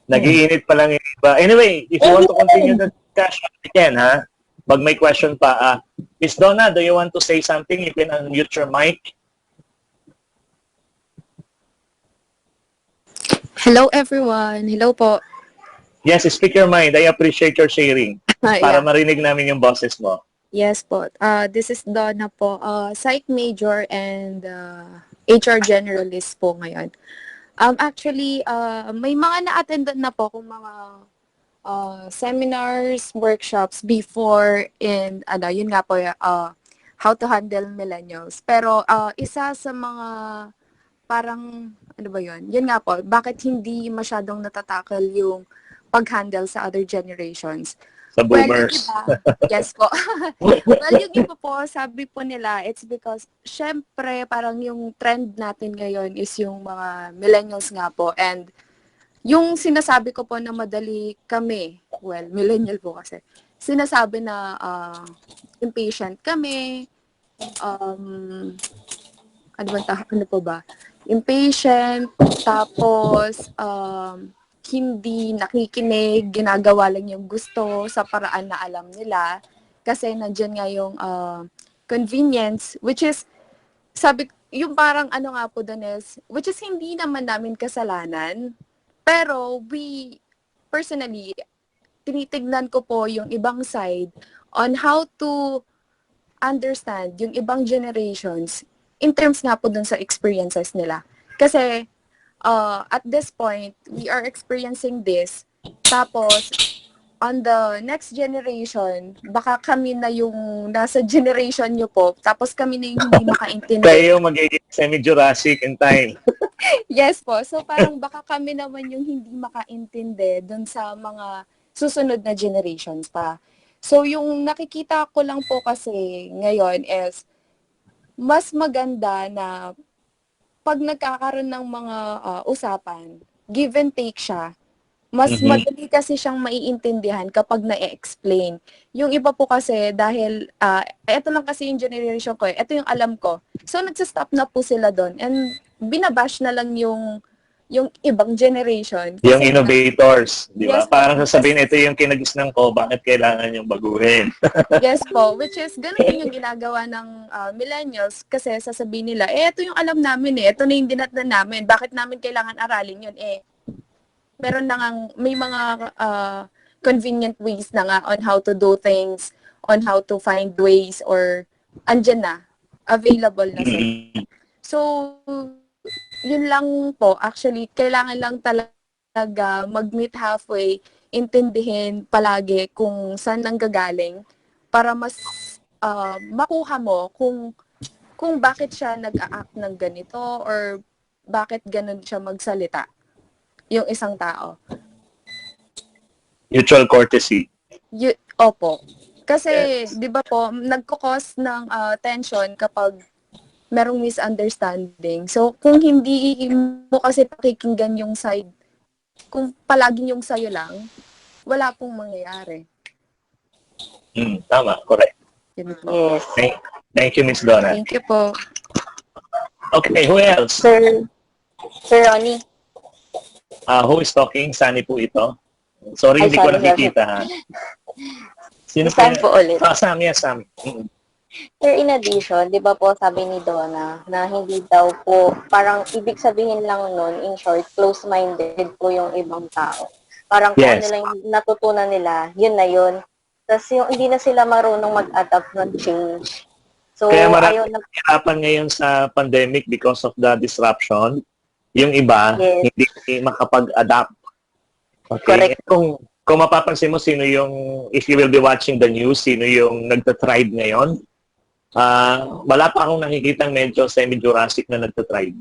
Nag-iinit pa lang yung iba. Anyway, if you want to continue the discussion, again, ha? Pag may question pa, Miss Donna, do you want to say something? You can unmute your mic. Hello everyone. Hello po. Yes, speak your mind. I appreciate your sharing para Yeah. marinig namin yung boses mo. Yes po. This is Donna po. Psych major and HR generalist po ngayon. Actually, may mga na-attendan na po kung mga seminars, workshops before in, yun nga po, how to handle millennials. Pero isa sa mga parang, ano ba yun? Yun nga po, bakit hindi masyadong natatakal yung pag-handle sa other generations? Sa boomers. Well, yung iba, yes po. Well, yung iba po, sabi po nila, it's because, syempre, parang yung trend natin ngayon is yung mga millennials nga po. And yung sinasabi ko po na madali kami, well, millennial po kasi, sinasabi na impatient kami, ano po ba? Impatient, tapos hindi nakikinig, ginagawa lang yung gusto sa paraan na alam nila. Kasi nandyan nga yung convenience, which is, yung parang ano nga po doon is, which is hindi naman namin kasalanan. Pero personally, tinitignan ko po yung ibang side on how to understand yung ibang generations in terms nga po dun sa experiences nila. Kasi, at this point, we are experiencing this. Tapos, on the next generation, baka kami na yung nasa generation nyo po, tapos kami na yung hindi makaintindi. Kayo magiging semi-Jurassic in time. Yes po. So, parang baka kami naman yung hindi makaintindi dun sa mga susunod na generations pa. So, yung nakikita ko lang po kasi ngayon is, mas maganda na pag nagkakaroon ng mga usapan, give and take siya, mas madali kasi siyang maiintindihan kapag na-explain. Yung iba po kasi dahil, eto lang kasi yung generation ko, eto yung alam ko. So, nagsastop na po sila doon and binabash na lang yung ibang generation. Kasi Yung innovators, di ba? Yes po. Parang sasabihin, ito yung kinagisnan ko, bakit kailangan yung baguhin? Yes po, which is ganun din yung ginagawa ng millennials kasi sasabihin nila, ito yung alam namin ito na yung dinatnan namin, bakit namin kailangan aralin yun meron na ngang, may mga convenient ways na nga on how to do things, on how to find ways or andyan na, available na sila. So, yun lang po. Actually, kailangan lang talaga mag-meet halfway, intindihin palagi kung saan nanggagaling para mas makuha mo kung bakit siya nag-a-act ng ganito or bakit ganun siya magsalita, yung isang tao. Mutual courtesy. Opo. Kasi, Yes. di ba po, nagkakos ng tension kapag merong misunderstanding. So, kung hindi mo kasi pakikinggan yung side, kung palaging yung sayo lang, wala pong mangyayari. Tama, correct. Yun po. Yes. Thank you, Miss Donna. Thank you po. Okay, who else? Sir Ronnie. Who is talking? Sani po ito. Sorry, Ay, hindi ko sorry, nakikita, ha? Sino Sam po ulit. Sam, yes, Sam. Sir, in addition, di ba po sabi ni Donna na hindi daw po, parang ibig sabihin lang nun, in short, close-minded po yung ibang tao. Parang kung ano Yes. lang yung natutunan nila, yun na yun. Tapos yung hindi na sila marunong mag-adapt ng change. So, Kaya ayaw na... hirapan ngayon sa pandemic because of the disruption. Yung iba, Yes. hindi makapag-adapt. Okay? Correct. Kung mapapansin mo, if you will be watching the news, sino yung nagtatribe ngayon, wala pa akong nakikitang medyo semi-Jurassic na nagtatribe.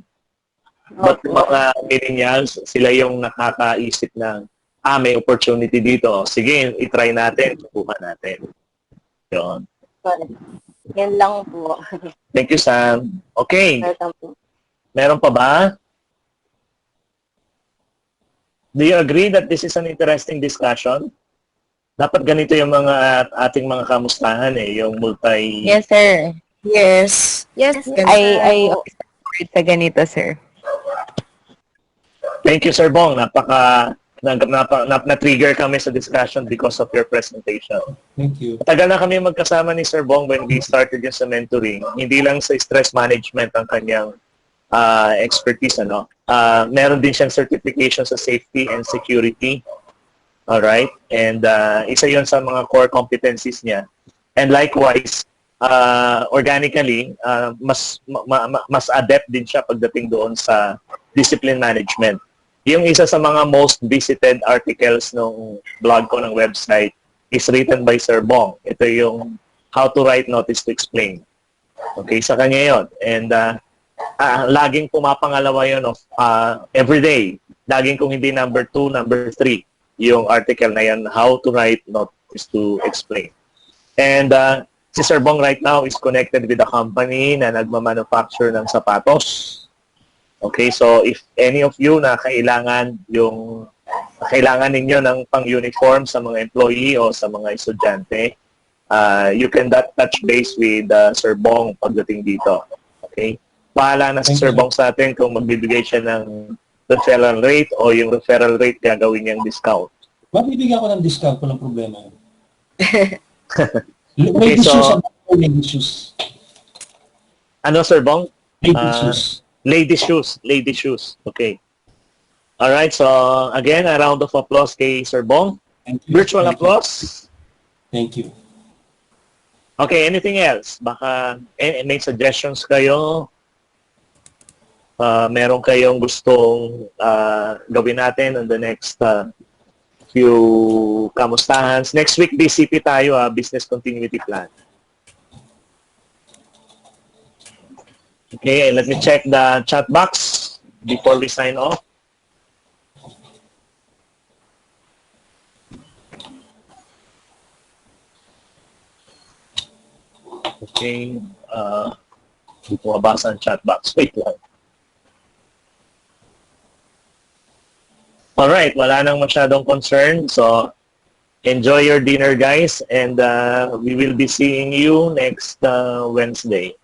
But mga millennials, sila yung nakakaisip ng, may opportunity dito. Sige, itry natin, kukuha natin. Yun. Correct. Yan lang po. Thank you, Sam. Okay. Welcome po. Meron pa ba? Do you agree that this is an interesting discussion? Dapat ganito yung mga ating mga kamustahan yung multi... Yes, sir. Yes. Yes, I support sa ganito, sir. Thank you, Sir Bong. Na-trigger kami sa discussion because of your presentation. Thank you. Tagal na kami magkasama ni Sir Bong when we started yung sa mentoring. Hindi lang sa stress management ang kanyang expertise, ano. Meron din siyang certification sa safety and security. Alright? And isa yon sa mga core competencies niya. And likewise, organically, mas adept din siya pagdating doon sa discipline management. Yung isa sa mga most visited articles ng blog ko ng website is written by Sir Bong. Ito yung How to Write Notice to Explain. Okay, sa kanya yun. And laging pumapangalawa yun of every day. Laging kung hindi number 2, number 3 yung article na yan, How to Write Notice to Explain. And si Sir Bong right now is connected with a company na nagmamanufacture ng sapatos. Okay, so if any of you na kailangan ninyo ng pang-uniform sa mga employee o sa mga estudyante, you can touch base with Sir Bong pagdating dito. Okay? Pahala na si Sir Bong sa atin kung magbibigay siya ng referral rate o yung referral rate gagawin niyang discount. Mabibigyan ko ng discount, walang problema. Okay, Ladies shoes. Ano, Sir Bong? Ladies shoes. Ladies shoes. Okay. All right. So again, a round of applause kay Sir Bong. Virtual applause. Thank you. Okay. Anything else? Baka may suggestions kayo? Meron kayong gustong gawin natin on the next few kamustahans. Next week, BCP tayo, Business Continuity Plan. Okay, let me check the chat box before we sign off. Okay, hindi ko mabasa ang chat box. Wait lang. Alright, wala nang masyadong concern. So, enjoy your dinner, guys. And we will be seeing you next Wednesday.